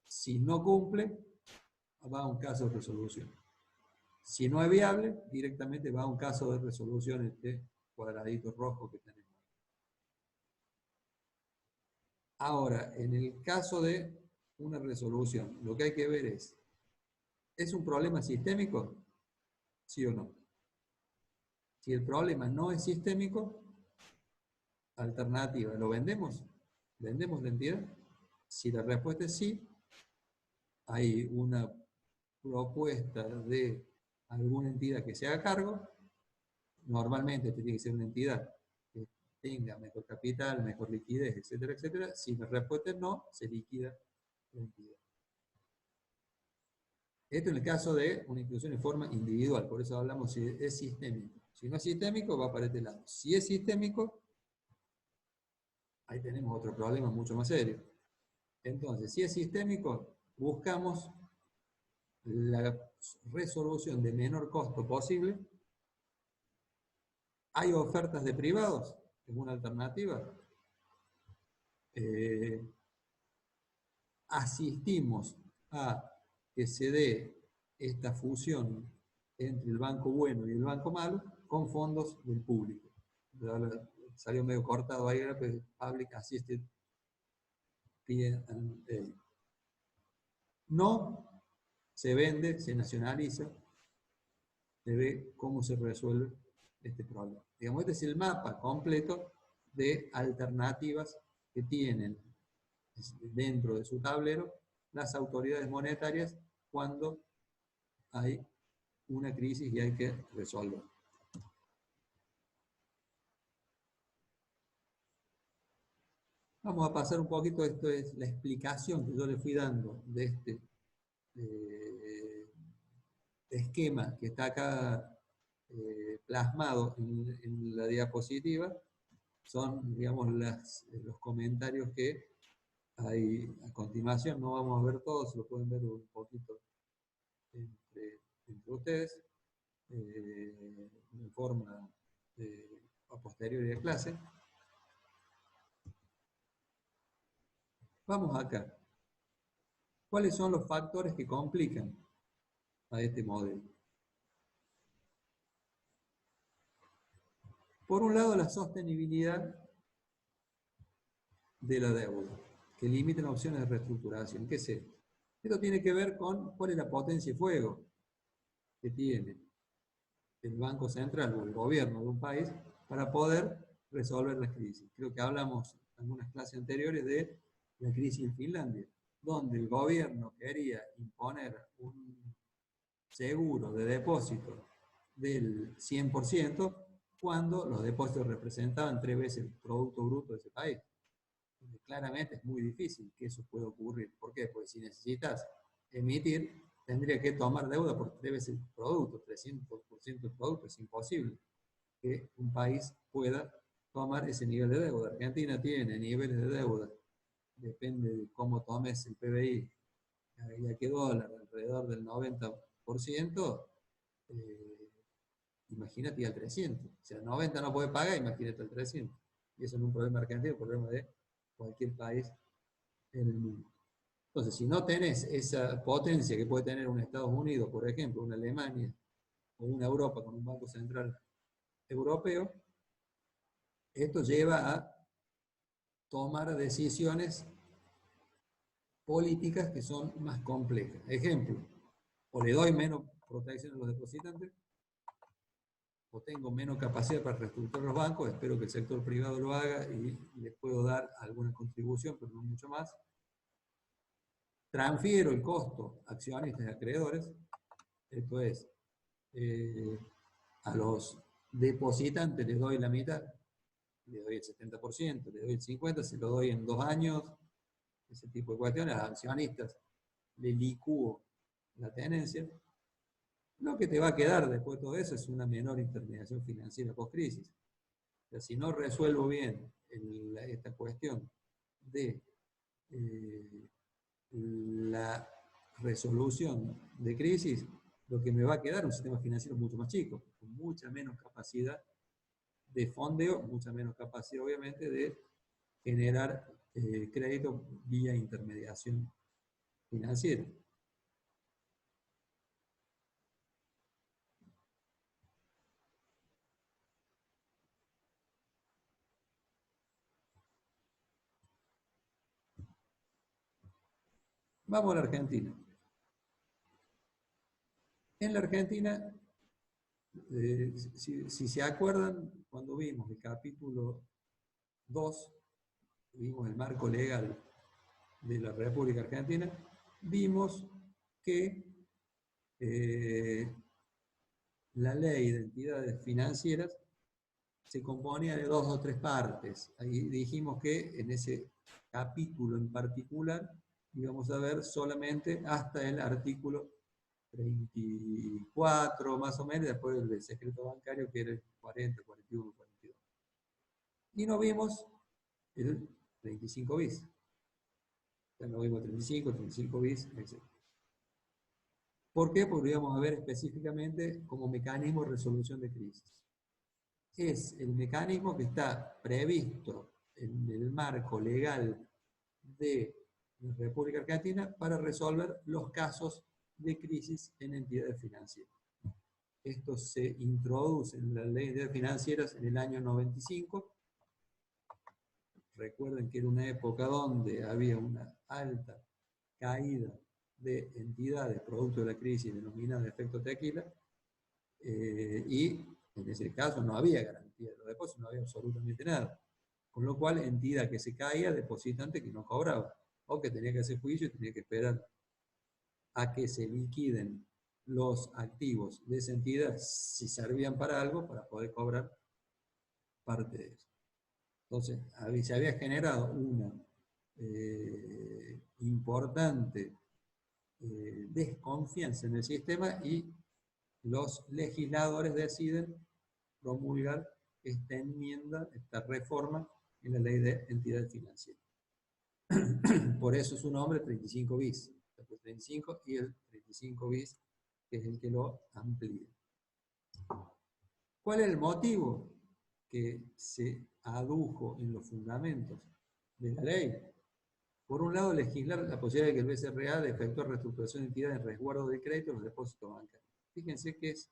A: Si no cumple, va a un caso de resolución. Si no es viable, directamente va a un caso de resolución, este cuadradito rojo que tenemos. Ahora, en el caso de una resolución, lo que hay que ver ¿es un problema sistémico? ¿Sí o no? Si el problema no es sistémico, alternativa, ¿lo vendemos? ¿Vendemos la entidad? Si la respuesta es sí, hay una propuesta de alguna entidad que se haga cargo. Normalmente tiene que ser una entidad que tenga mejor capital, mejor liquidez, etcétera, etcétera. Si la respuesta es no, se liquida la entidad. Esto en el caso de una institución en forma individual, por eso hablamos si es sistémico. Si no es sistémico, va para este lado. Si es sistémico, ahí tenemos otro problema mucho más serio. Entonces, si es sistémico, buscamos la resolución de menor costo posible. ¿Hay ofertas de privados? Es una alternativa. Asistimos a que se dé esta fusión entre el banco bueno y el banco malo con fondos del público. Salió medio cortado ahí, pero Public Assisted P&A. No se vende, se nacionaliza, se ve cómo se resuelve este problema. Digamos, este es el mapa completo de alternativas que tienen dentro de su tablero las autoridades monetarias cuando hay una crisis y hay que resolver. Vamos a pasar un poquito, esto es la explicación que yo le fui dando de este esquema que está acá plasmado en la diapositiva. Son, digamos, los comentarios que hay a continuación. No vamos a ver todos, lo pueden ver un poquito entre ustedes, en forma a posteriori de clase. Vamos acá. ¿Cuáles son los factores que complican a este modelo? Por un lado, la sostenibilidad de la deuda, que limiten opciones de reestructuración. ¿Qué es esto? Esto tiene que ver con cuál es la potencia de fuego que tiene el Banco Central o el gobierno de un país para poder resolver las crisis. Creo que hablamos en algunas clases anteriores de la crisis en Finlandia, donde el gobierno quería imponer un seguro de depósito del 100% cuando los depósitos representaban 3 veces el Producto Bruto de ese país. Claramente es muy difícil que eso pueda ocurrir. ¿Por qué? Porque si necesitas emitir, tendría que tomar deuda por 3 veces el producto, 300% del producto. Es imposible que un país pueda tomar ese nivel de deuda. Argentina tiene niveles de deuda, depende de cómo tomes el PBI, y a qué dólar, alrededor del 90%, imagínate al 300. O sea, 90 no puede pagar, imagínate al 300. Y eso no es un problema argentino, es un problema de cualquier país en el mundo. Entonces, si no tenés esa potencia que puede tener un Estados Unidos, por ejemplo, una Alemania, o una Europa con un Banco Central Europeo, esto lleva a tomar decisiones políticas que son más complejas. Ejemplo, o le doy menos protección a los depositantes, o tengo menos capacidad para reestructurar los bancos, espero que el sector privado lo haga y les puedo dar alguna contribución, pero no mucho más. Transfiero el costo a accionistas y acreedores, esto es, a los depositantes les doy la mitad, les doy el 70%, les doy el 50%, se lo doy en 2 años, ese tipo de cuestiones. A accionistas le licúo la tenencia. Lo que te va a quedar después de todo eso es una menor intermediación financiera post-crisis. O sea, si no resuelvo bien esta cuestión de la resolución de crisis, lo que me va a quedar es un sistema financiero mucho más chico, con mucha menos capacidad de fondeo, mucha menos capacidad obviamente de generar crédito vía intermediación financiera. Vamos a la Argentina. En la Argentina, si se acuerdan, cuando vimos el capítulo 2, vimos el marco legal de la República Argentina, vimos que la ley de entidades financieras se componía de 2 o 3 partes. Ahí dijimos que en ese capítulo en particular íbamos a ver solamente hasta el artículo 34 más o menos, después el secreto bancario que era el 40, 41, 42. Y no vimos el 35 bis. Ya no vimos 35 bis, etc. ¿Por qué? Porque íbamos a ver específicamente como mecanismo de resolución de crisis. Es el mecanismo que está previsto en el marco legal de la República Argentina para resolver los casos de crisis en entidades financieras. Esto se introduce en la ley de financieras en el año 95. Recuerden que era una época donde había una alta caída de entidades producto de la crisis denominada efecto tequila, y en ese caso no había garantía de los depósitos, no había absolutamente nada. Con lo cual, entidad que se caía, depositante que no cobraba, o que tenía que hacer juicio y tenía que esperar a que se liquiden los activos de esa entidad, si servían para algo, para poder cobrar parte de eso. Entonces, se había generado una importante desconfianza en el sistema y los legisladores deciden promulgar esta enmienda, esta reforma en la ley de entidades financieras. Por eso su nombre 35 bis. El 35 y el 35 bis, que es el que lo amplía. ¿Cuál es el motivo que se adujo en los fundamentos de la ley? Por un lado, legislar la posibilidad de que el BCRA efectúe reestructuración de entidades en resguardo de crédito en los depósitos bancarios. Fíjense que es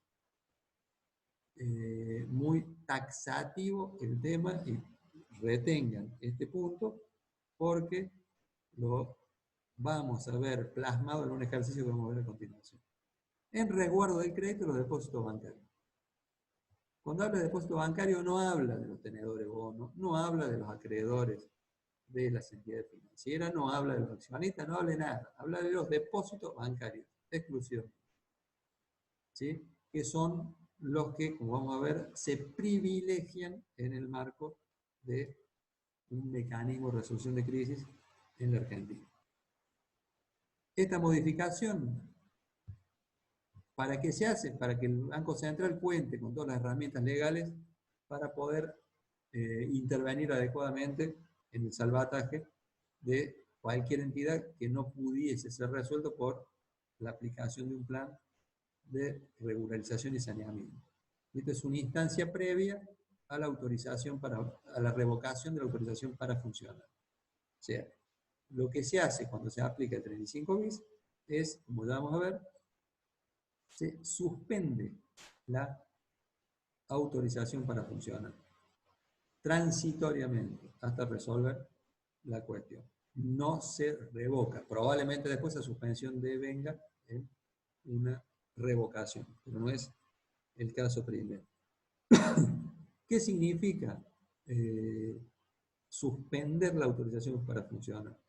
A: muy taxativo el tema y retengan este punto porque lo vamos a ver plasmado en un ejercicio que vamos a ver a continuación. En resguardo del crédito, los depósitos bancarios. Cuando habla de depósito bancario no habla de los tenedores bonos, no habla de los acreedores de las entidades financieras, no habla de los accionistas, no habla de nada. Habla de los depósitos bancarios, exclusivamente. ¿Sí? Que son los que, como vamos a ver, se privilegian en el marco de un mecanismo de resolución de crisis en la Argentina. Esta modificación, ¿para qué se hace? Para que el Banco Central cuente con todas las herramientas legales para poder intervenir adecuadamente en el salvataje de cualquier entidad que no pudiese ser resuelto por la aplicación de un plan de regularización y saneamiento. Esta es una instancia previa a la autorización a la revocación de la autorización para funcionar. O sea, lo que se hace cuando se aplica el 35 bis es, como ya vamos a ver, se suspende la autorización para funcionar transitoriamente hasta resolver la cuestión. No se revoca. Probablemente después esa suspensión devenga en una revocación, pero no es el caso primero. ¿Qué significa suspender la autorización para funcionar?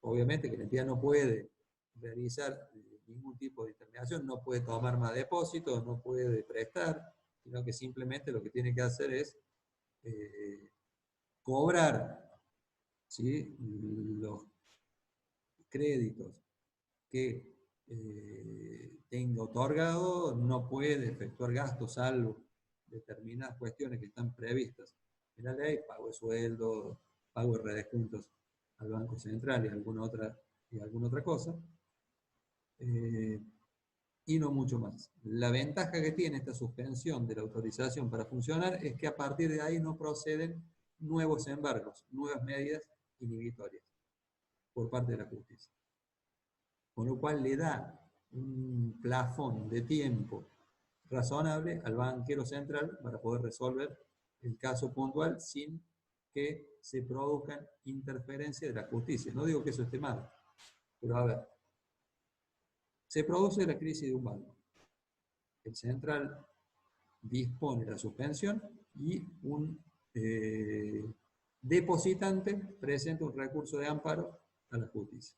A: Obviamente que la entidad no puede realizar ningún tipo de intermediación, no puede tomar más depósitos, no puede prestar, sino que simplemente lo que tiene que hacer es cobrar, ¿sí?, los créditos que tenga otorgado, no puede efectuar gastos salvo determinadas cuestiones que están previstas en la ley, pago de sueldo, pago de redescuentos al Banco Central y alguna otra cosa, y no mucho más. La ventaja que tiene esta suspensión de la autorización para funcionar es que a partir de ahí no proceden nuevos embargos, nuevas medidas inhibitorias por parte de la justicia. Con lo cual le da un plafón de tiempo razonable al banquero central para poder resolver el caso puntual sin que se produzcan interferencias de la justicia. No digo que eso esté mal, pero a ver, se produce la crisis de un banco. El central dispone la suspensión y un depositante presenta un recurso de amparo a la justicia.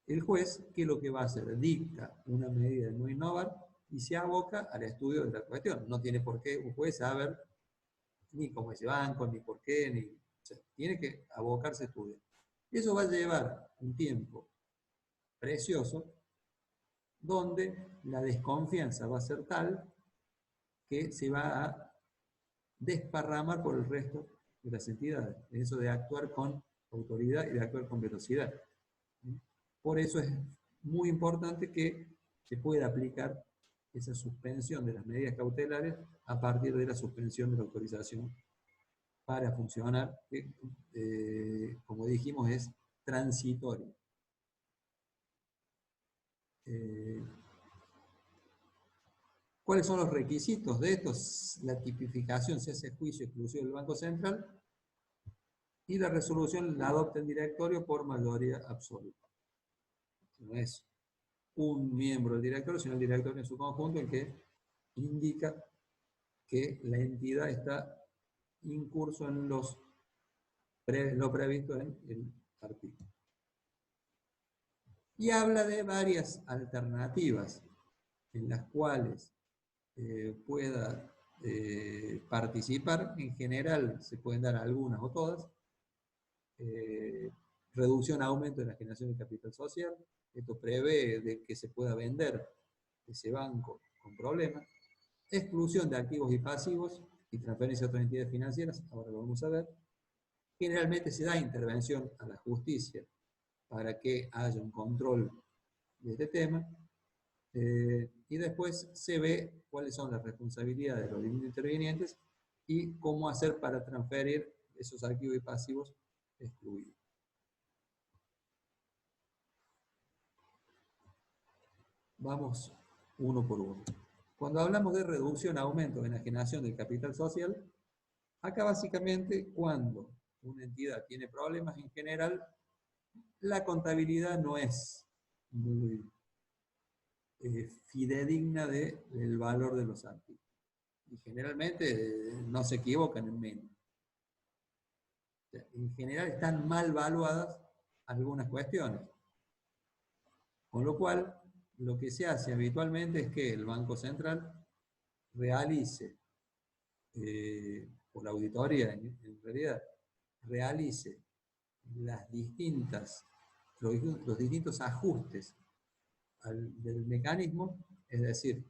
A: El juez, ¿qué es lo que va a hacer? Dicta una medida de no innovar y se aboca al estudio de la cuestión. No tiene por qué un juez saber ni cómo es ese banco, ni por qué, ni... O sea, tiene que abocarse a estudiar. Eso va a llevar un tiempo precioso donde la desconfianza va a ser tal que se va a desparramar por el resto de las entidades. Eso de actuar con autoridad y de actuar con velocidad. Por eso es muy importante que se pueda aplicar esa suspensión de las medidas cautelares a partir de la suspensión de la autorización para funcionar, que como dijimos es transitorio. ¿Cuáles son los requisitos de esto? La tipificación se hace juicio exclusivo del Banco Central y la resolución la adopta el directorio por mayoría absoluta. No es un miembro del directorio, sino el directorio en su conjunto el que indica que la entidad está incurso en lo previsto en el artículo. Y habla de varias alternativas en las cuales pueda participar. En general se pueden dar algunas o todas. Reducción, aumento de la generación de capital social. Esto prevé de que se pueda vender ese banco con problemas. Exclusión de activos y pasivos y transferencia a otras entidades financieras, ahora lo vamos a ver. Generalmente se da intervención a la justicia para que haya un control de este tema. Y después se ve cuáles son las responsabilidades de los distintos intervinientes y cómo hacer para transferir esos activos y pasivos excluidos. Vamos uno por uno. Cuando hablamos de reducción, aumento de enajenación del capital social, acá básicamente cuando una entidad tiene problemas en general, la contabilidad no es muy fidedigna del valor de los activos. Y generalmente no se equivocan en menos. O sea, en general están mal valuadas algunas cuestiones. Con lo cual, lo que se hace habitualmente es que el Banco Central realice, por la auditoría en realidad, realice los distintos ajustes del mecanismo, es decir,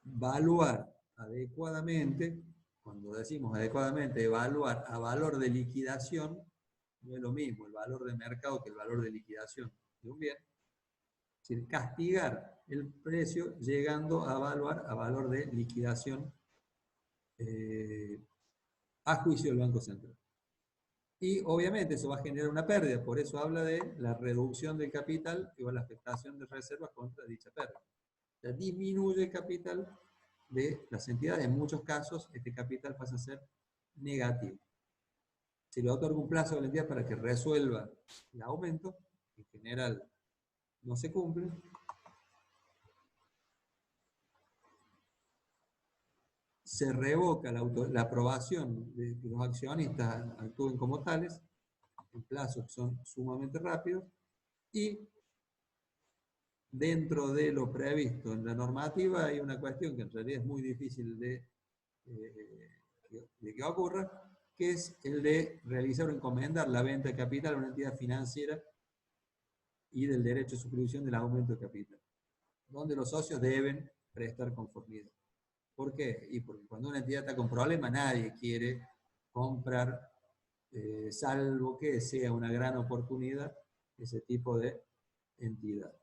A: evaluar adecuadamente, cuando decimos adecuadamente, evaluar a valor de liquidación, no es lo mismo el valor de mercado que el valor de liquidación de un bien. Es decir, castigar el precio llegando a evaluar a valor de liquidación a juicio del Banco Central. Y obviamente eso va a generar una pérdida, por eso habla de la reducción del capital o la afectación de reservas contra dicha pérdida. O sea, disminuye el capital de las entidades. En muchos casos este capital pasa a ser negativo. Se le otorga un plazo a la entidad para que resuelva el aumento, en general no se cumple. Se revoca la aprobación de que los accionistas actúen como tales, en plazos que son sumamente rápidos, y dentro de lo previsto en la normativa hay una cuestión que en realidad es muy difícil de que ocurra, que es el de realizar o encomendar la venta de capital a una entidad financiera y del derecho de suscripción del aumento de capital, donde los socios deben prestar conformidad. ¿Por qué? Y porque cuando una entidad está con problemas, nadie quiere comprar, salvo que sea una gran oportunidad, ese tipo de entidad.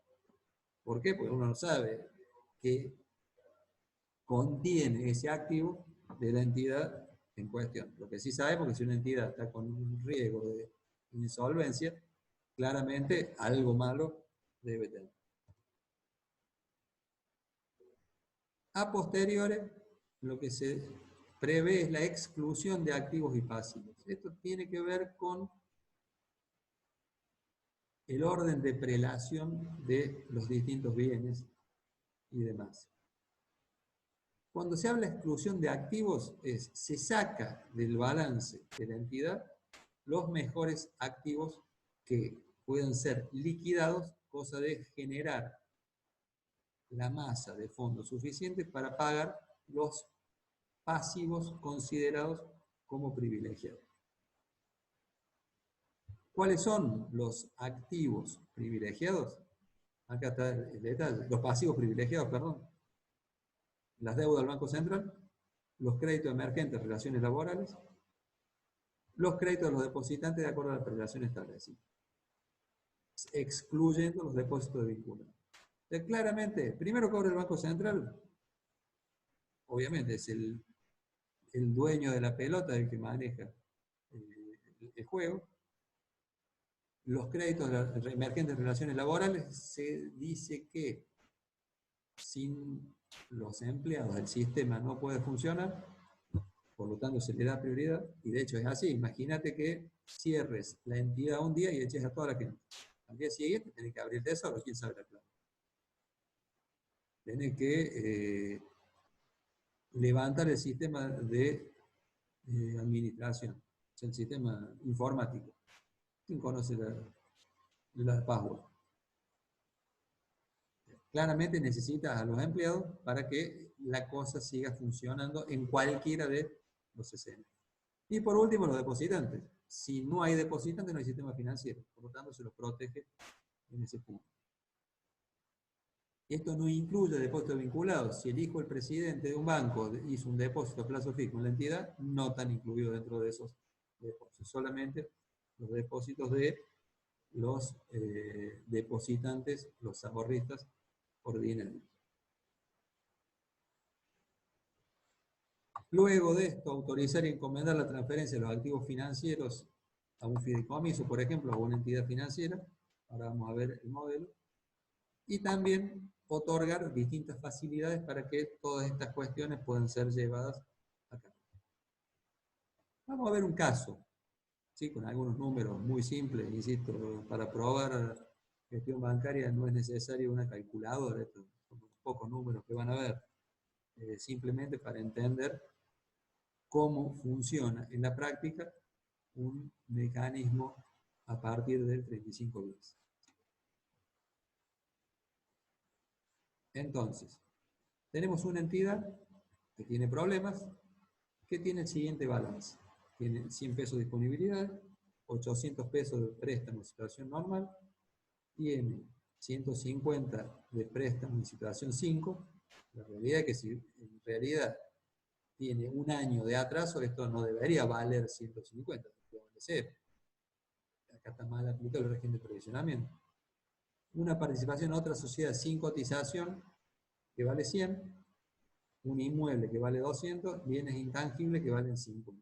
A: ¿Por qué? Porque uno no sabe qué contiene ese activo de la entidad en cuestión. Lo que sí sabemos es que si una entidad está con un riesgo de insolvencia, claramente algo malo debe tener. A posteriori, lo que se prevé es la exclusión de activos y pasivos. Esto tiene que ver con el orden de prelación de los distintos bienes y demás. Cuando se habla de exclusión de activos, se saca del balance de la entidad los mejores activos que pueden ser liquidados, cosa de generar la masa de fondos suficiente para pagar los pasivos considerados como privilegiados. ¿Cuáles son los activos privilegiados? Acá está el detalle. Los pasivos privilegiados, perdón. Las deudas del Banco Central, los créditos emergentes de relaciones laborales, los créditos de los depositantes de acuerdo a la prelación establecida, excluyendo los depósitos de vinculados. Entonces, claramente, primero cobra el Banco Central, obviamente es el dueño de la pelota, el que maneja el juego. Los créditos emergentes de relaciones laborales, se dice que sin los empleados el sistema no puede funcionar, por lo tanto se le da prioridad, y de hecho es así. Imagínate que cierres la entidad un día y eches a toda la gente. Al día siguiente tenés que abrir tesoro, quién sabe la clave. Tenés que levantar el sistema de administración, o sea, el sistema informático. ¿Quién conoce la password? Claramente necesitas a los empleados para que la cosa siga funcionando en cualquiera de los escenarios. Y por último, los depositantes. Si no hay depositantes, no hay sistema financiero. Por lo tanto, se los protege en ese punto. Esto no incluye depósitos vinculados. Si el hijo del presidente de un banco hizo un depósito a plazo fijo en la entidad, no están incluidos dentro de esos depósitos. Solamente los depósitos de los depositantes, los ahorristas ordinarios. Luego de esto, autorizar y encomendar la transferencia de los activos financieros a un fideicomiso, por ejemplo, a una entidad financiera. Ahora vamos a ver el modelo. Y también otorgar distintas facilidades para que todas estas cuestiones puedan ser llevadas a cabo. Vamos a ver un caso, ¿sí? Con algunos números muy simples, insisto, para probar gestión bancaria no es necesario una calculadora, estos son unos pocos números que van a ver, simplemente para entender cómo funciona en la práctica un mecanismo a partir del 35 bis. Entonces, tenemos una entidad que tiene problemas, que tiene el siguiente balance. Tiene 100 pesos de disponibilidad, 800 pesos de préstamo en situación normal, tiene 150 de préstamo en situación 5. La realidad es que si en realidad tiene un año de atraso, esto no debería valer 150, debería valer 0. Acá está mal aplicado el régimen de provisionamiento. Una participación en otra sociedad sin cotización que vale 100, un inmueble que vale 200, bienes intangibles que valen 5.000.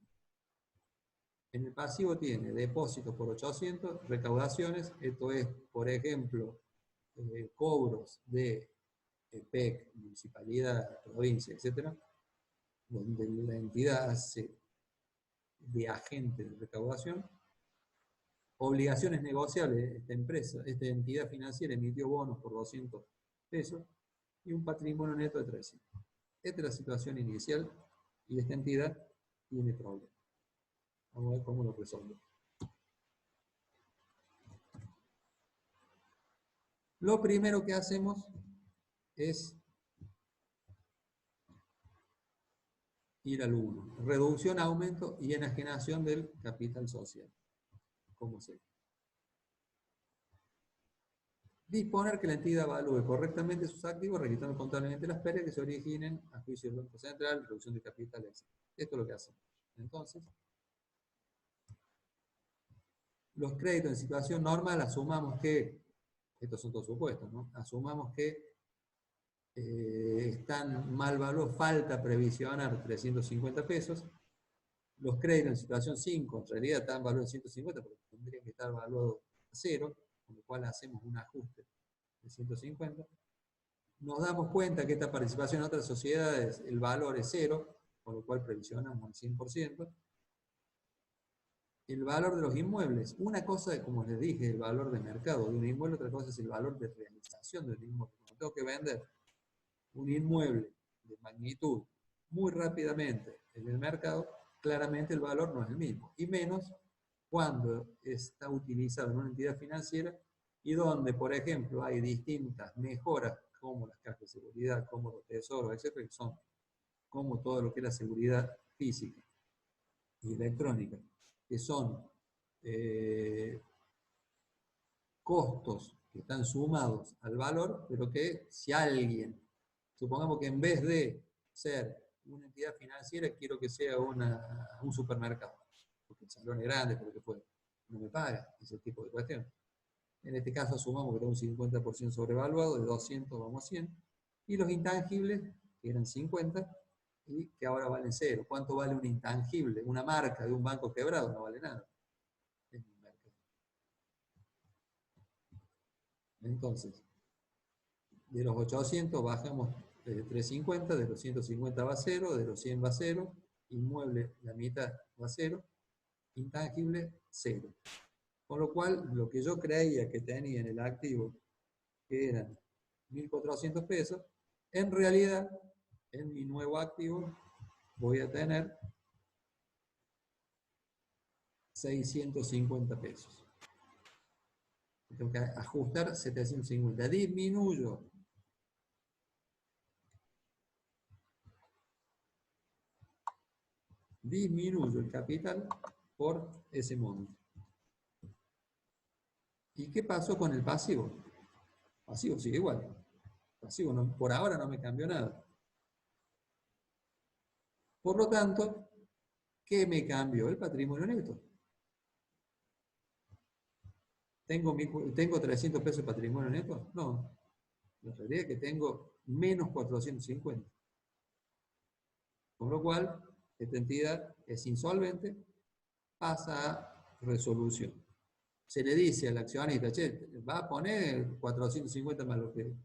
A: En el pasivo tiene depósitos por 800, recaudaciones, esto es, por ejemplo, cobros de PEC, municipalidad, provincia, etc., donde la entidad hace de agente de recaudación. Obligaciones negociables, esta entidad financiera emitió bonos por 200 pesos y un patrimonio neto de 300. Esta es la situación inicial y esta entidad tiene problemas. Vamos a ver cómo lo resuelve. Lo primero que hacemos es ir al 1. Reducción, aumento y enajenación del capital social. ¿Cómo se? Disponer que la entidad evalúe correctamente sus activos, registrando contablemente las pérdidas que se originen a juicio del Banco Central, reducción de capital, etc. Esto es lo que hacemos. Entonces, los créditos en situación normal, asumamos que, estos son todos supuestos, ¿no? Asumamos que están mal valuados, falta previsionar 350 pesos. Los créditos en situación 5, en realidad están valuados en 150 porque tendrían que estar valuados a 0, con lo cual hacemos un ajuste de 150. Nos damos cuenta que esta participación en otras sociedades, el valor es 0, con lo cual previsionamos al 100%. El valor de los inmuebles, una cosa, como les dije, el valor de mercado de un inmueble, otra cosa es el valor de realización de un inmueble. Cuando tengo que vender un inmueble de magnitud muy rápidamente en el mercado, claramente el valor no es el mismo, y menos cuando está utilizado en una entidad financiera y donde, por ejemplo, hay distintas mejoras como las cajas de seguridad, como los tesoros, etcétera, que son como todo lo que es la seguridad física y electrónica, que son costos que están sumados al valor, pero que si alguien, supongamos que en vez de ser una entidad financiera, quiero que sea un supermercado, porque el salón es grande, porque no me paga, ese tipo de cuestiones. En este caso asumamos que tengo un 50% sobrevaluado, de 200 vamos a 100, y los intangibles, que eran 50, y que ahora valen 0. ¿Cuánto vale un intangible? Una marca de un banco quebrado no vale nada. Entonces, de los 800 bajamos 350, de los 150 va a 0, de los 100 va a 0, inmueble la mitad va a 0, intangible 0. Con lo cual, lo que yo creía que tenía en el activo, que eran 1.400 pesos, en realidad, en mi nuevo activo, voy a tener 650 pesos. Tengo que ajustar 750. Disminuyo disminuyo el capital por ese monto. ¿Y qué pasó con el pasivo? El pasivo sigue igual. El pasivo no, por ahora no me cambió nada. Por lo tanto, ¿qué me cambió? El patrimonio neto. ¿Tengo 300 pesos de patrimonio neto? No. La realidad es que tengo menos 450. Con lo cual, esta entidad es insolvente, pasa a resolución. Se le dice al accionista, che, va a poner 450 más lo que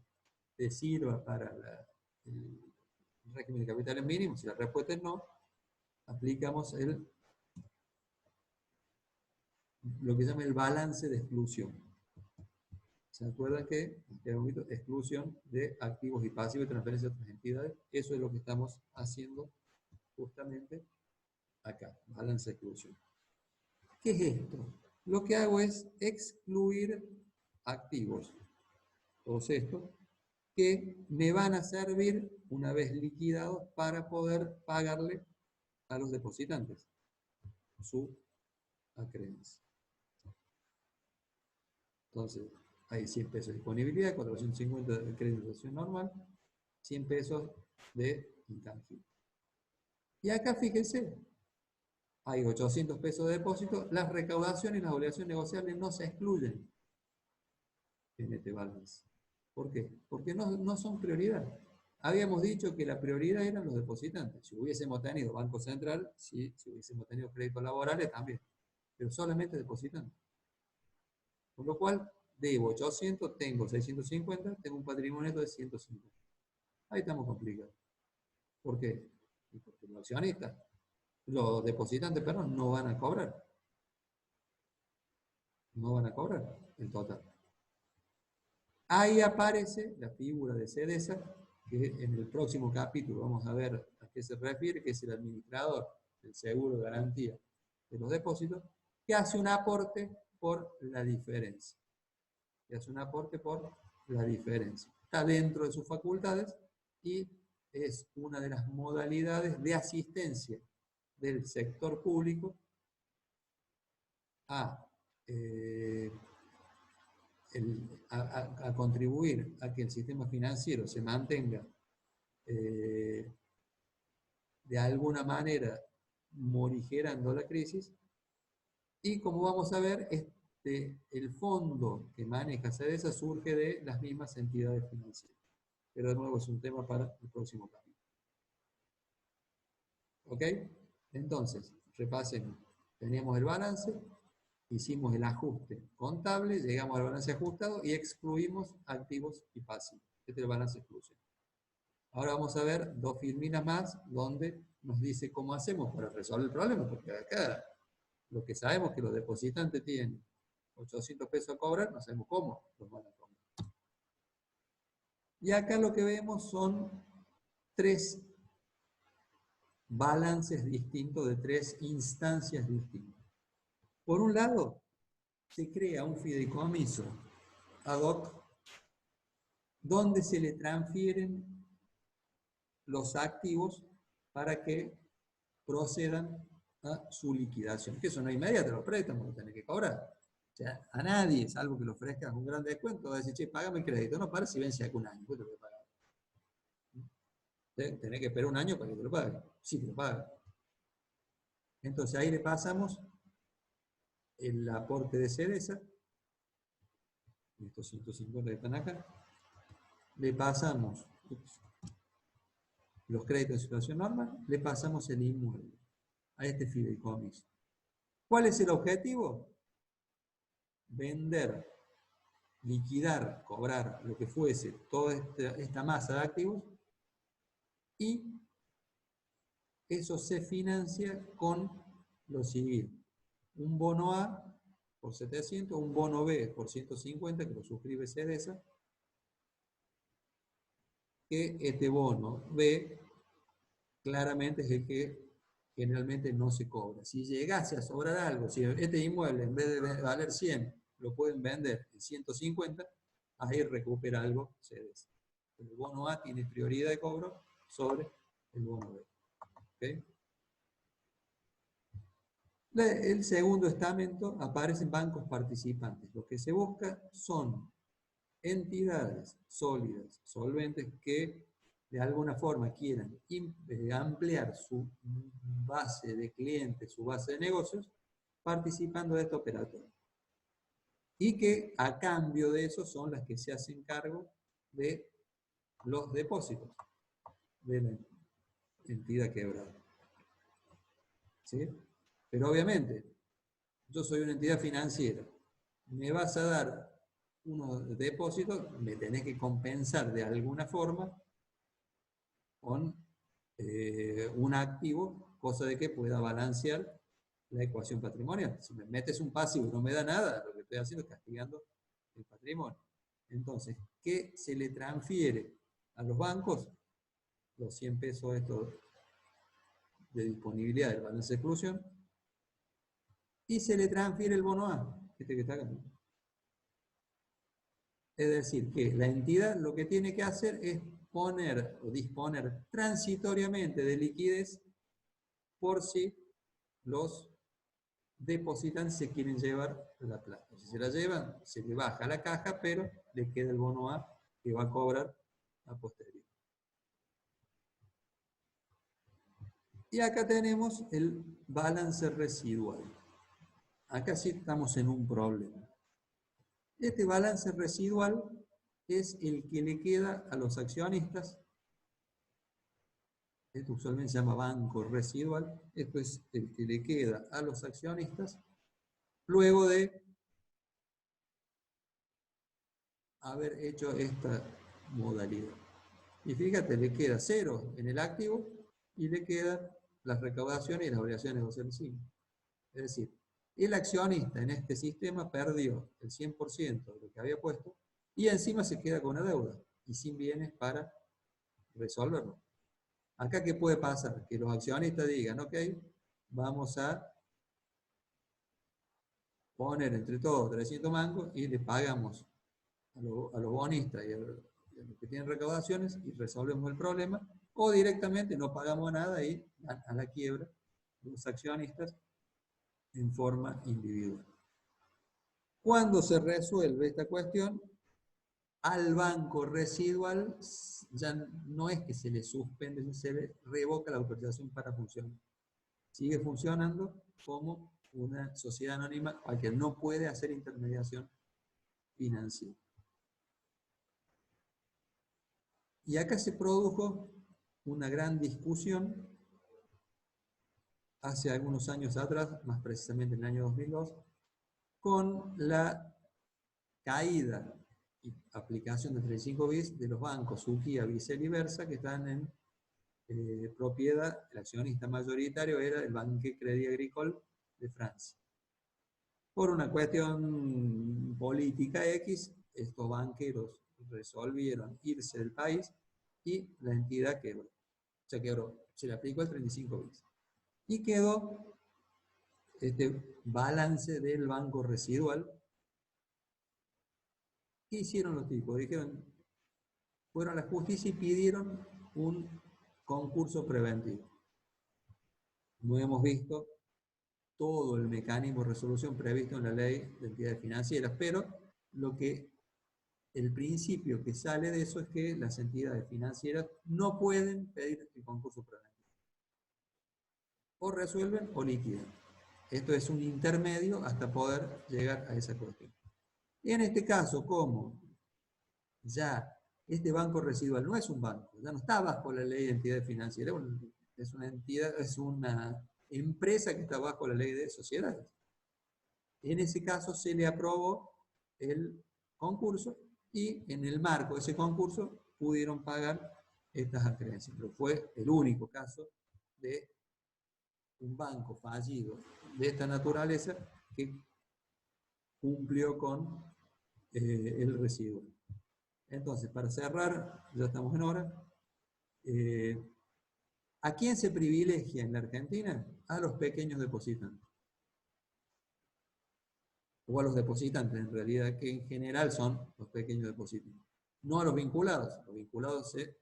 A: te sirva para el régimen de capitales mínimos. Si la respuesta es no, aplicamos lo que se llama el balance de exclusión. ¿Se acuerdan que exclusión de activos y pasivos y transferencia a otras entidades? Eso es lo que estamos haciendo justamente acá, balance de exclusión. ¿Qué es esto? Lo que hago es excluir activos, todos estos, que me van a servir, una vez liquidados, para poder pagarle a los depositantes su acreencia. Entonces, hay 100 pesos de disponibilidad, 450 de acreditación normal, 100 pesos de intangible. Y acá fíjense, hay 800 pesos de depósito, las recaudaciones y las obligaciones negociables no se excluyen en este balance. ¿Por qué? Porque no son prioridad. Habíamos dicho que la prioridad eran los depositantes. Si hubiésemos tenido Banco Central, sí, si hubiésemos tenido créditos laborales también, pero solamente depositantes. Con lo cual, debo 800, tengo 650, tengo un patrimonio neto de 150. Ahí estamos complicados. ¿Por qué? Porque los accionistas, los depositantes, perdón, no van a cobrar. No van a cobrar el total. Ahí aparece la figura de CEDESA, que en el próximo capítulo vamos a ver a qué se refiere, que es el administrador del seguro de garantía de los depósitos, que hace un aporte por la diferencia. Que hace un aporte por la diferencia. Está dentro de sus facultades y es una de las modalidades de asistencia del sector público a contribuir a que el sistema financiero se mantenga de alguna manera morigerando la crisis, y como vamos a ver, el fondo que maneja CEDESA surge de las mismas entidades financieras. Pero de nuevo es un tema para el próximo capítulo. ¿Ok? Entonces, repasemos. Teníamos el balance, hicimos el ajuste contable, llegamos al balance ajustado y excluimos activos y pasivos. Este es el balance de exclusión. Ahora vamos a ver dos filminas más donde nos dice cómo hacemos para resolver el problema, porque acá lo que sabemos es que los depositantes tienen 800 pesos a cobrar, no sabemos cómo los van a cobrar. Y acá lo que vemos son tres balances distintos de tres instancias distintas. Por un lado, se crea un fideicomiso ad hoc donde se le transfieren los activos para que procedan a su liquidación. Que eso no es inmediato, los préstamos los tenés que cobrar. O sea, a nadie, salvo que le ofrezcas un gran descuento, va a decir, che, págame el crédito. No, para si vence hace un año, pues te lo voy a pagar. Tenés que esperar un año para que te lo pague. Sí, te lo paga. Entonces ahí le pasamos el aporte de CEDESA, estos 150 que están acá, le pasamos los créditos en situación normal, le pasamos el inmueble a este fideicomiso. ¿Cuál es el objetivo? Vender, liquidar, cobrar lo que fuese toda esta masa de activos, y eso se financia con lo siguiente: un bono A por 700, un bono B por 150, que lo suscribe CEDESA, que este bono B claramente es el que generalmente no se cobra. Si llegase a sobrar algo, si este inmueble en vez de valer 100 lo pueden vender en 150, ahí recupera algo CEDESA. El bono A tiene prioridad de cobro sobre el bono B. ¿Okay? El segundo estamento aparecen bancos participantes. Lo que se busca son entidades sólidas, solventes, que de alguna forma quieran ampliar su base de clientes, su base de negocios, participando de esta operatoria. Y que a cambio de eso son las que se hacen cargo de los depósitos de la entidad quebrada. ¿Sí? Pero obviamente, yo soy una entidad financiera, me vas a dar unos depósitos, me tenés que compensar de alguna forma con un activo, cosa de que pueda balancear la ecuación patrimonial. Si me metes un pasivo y no me da nada, lo que estoy haciendo es castigando el patrimonio. Entonces, ¿qué se le transfiere a los bancos? Los 100 pesos estos de disponibilidad del balance de exclusión, y se le transfiere el bono A, este que está acá. Es decir, que la entidad lo que tiene que hacer es poner o disponer transitoriamente de liquidez por si los depositantes se quieren llevar la plata. Si se la llevan, se le baja la caja, pero le queda el bono A que va a cobrar a posteriori. Y acá tenemos el balance residual. Acá sí estamos en un problema. Este balance residual es el que le queda a los accionistas. Esto usualmente se llama banco residual. Esto es el que le queda a los accionistas luego de haber hecho esta modalidad. Y fíjate, le queda 0 en el activo y le quedan las recaudaciones y las obligaciones negociables. Es decir, el accionista en este sistema perdió el 100% de lo que había puesto y encima se queda con una deuda y sin bienes para resolverlo. Acá, ¿qué puede pasar? Que los accionistas digan, ok, vamos a poner entre todos 300 mangos y le pagamos a los bonistas y a los que tienen recaudaciones y resolvemos el problema, o directamente no pagamos nada y a la quiebra los accionistas en forma individual. Cuando se resuelve esta cuestión, al banco residual ya no es que se le suspende, se le revoca la autorización para funcionar. Sigue funcionando como una sociedad anónima al que no puede hacer intermediación financiera. Y acá se produjo una gran discusión hace algunos años atrás, más precisamente en el año 2002, con la caída y aplicación de 35 bis de los bancos Ukia, Bicel y Versa, que están en propiedad. El accionista mayoritario era el Banque Crédit Agricole de Francia. Por una cuestión política X, estos banqueros resolvieron irse del país y la entidad quebró. Se quebró, se le aplicó el 35 bis. Y quedó este balance del banco residual. ¿Qué hicieron los tipos? Dijeron, fueron a la justicia y pidieron un concurso preventivo. No hemos visto todo el mecanismo de resolución previsto en la ley de entidades financieras, pero el principio que sale de eso es que las entidades financieras no pueden pedir el concurso preventivo. O resuelven o liquidan. Esto es un intermedio hasta poder llegar a esa cuestión. Y en este caso, como ya este banco residual no es un banco, ya no está bajo la ley de entidades financieras, es una entidad, es una empresa que está bajo la ley de sociedades. En ese caso se le aprobó el concurso y en el marco de ese concurso pudieron pagar estas acreencias. Pero fue el único caso de un banco fallido de esta naturaleza que cumplió con el residuo. Entonces, para cerrar, ya estamos en hora, ¿a quién se privilegia en la Argentina? A los pequeños depositantes. O a los depositantes, en realidad, que en general son los pequeños depositantes. No a los vinculados se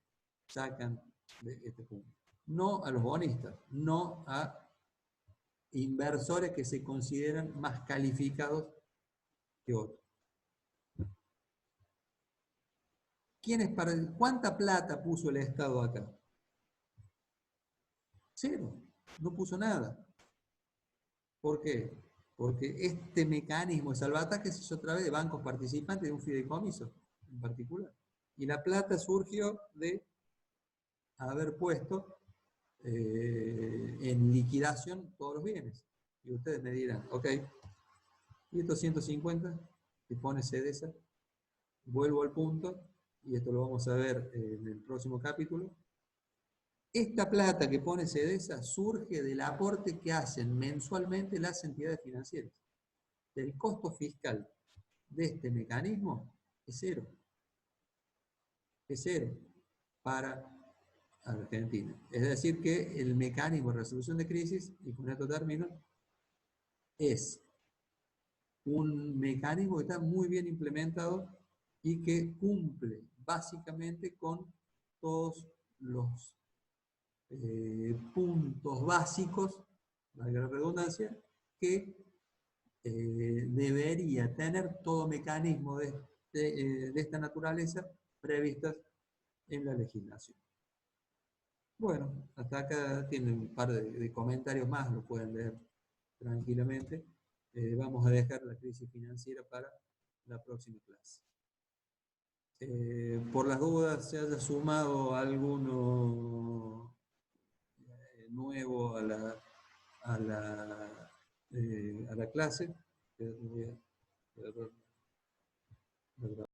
A: sacan de este punto. No a los bonistas, no a inversores que se consideran más calificados que otros. ¿Cuánta plata puso el Estado acá? Cero, no puso nada. ¿Por qué? Porque este mecanismo de salvataje se hizo a través de bancos participantes de un fideicomiso en particular. Y la plata surgió de haber puesto en liquidación todos los bienes. Y ustedes me dirán, ok, y estos 150 que pone CEDESA, vuelvo al punto, y esto lo vamos a ver en el próximo capítulo. Esta plata que pone CEDESA surge del aporte que hacen mensualmente las entidades financieras. El costo fiscal de este mecanismo es cero. Es cero para Argentina. Es decir, que el mecanismo de resolución de crisis, y con esto termino, es un mecanismo que está muy bien implementado y que cumple básicamente con todos los puntos básicos, valga la redundancia, que debería tener todo mecanismo de esta naturaleza previstas en la legislación. Bueno, hasta acá tienen un par de comentarios más, lo pueden leer tranquilamente. Vamos a dejar la crisis financiera para la próxima clase. Por las dudas, se haya sumado alguno nuevo a la clase. Voy a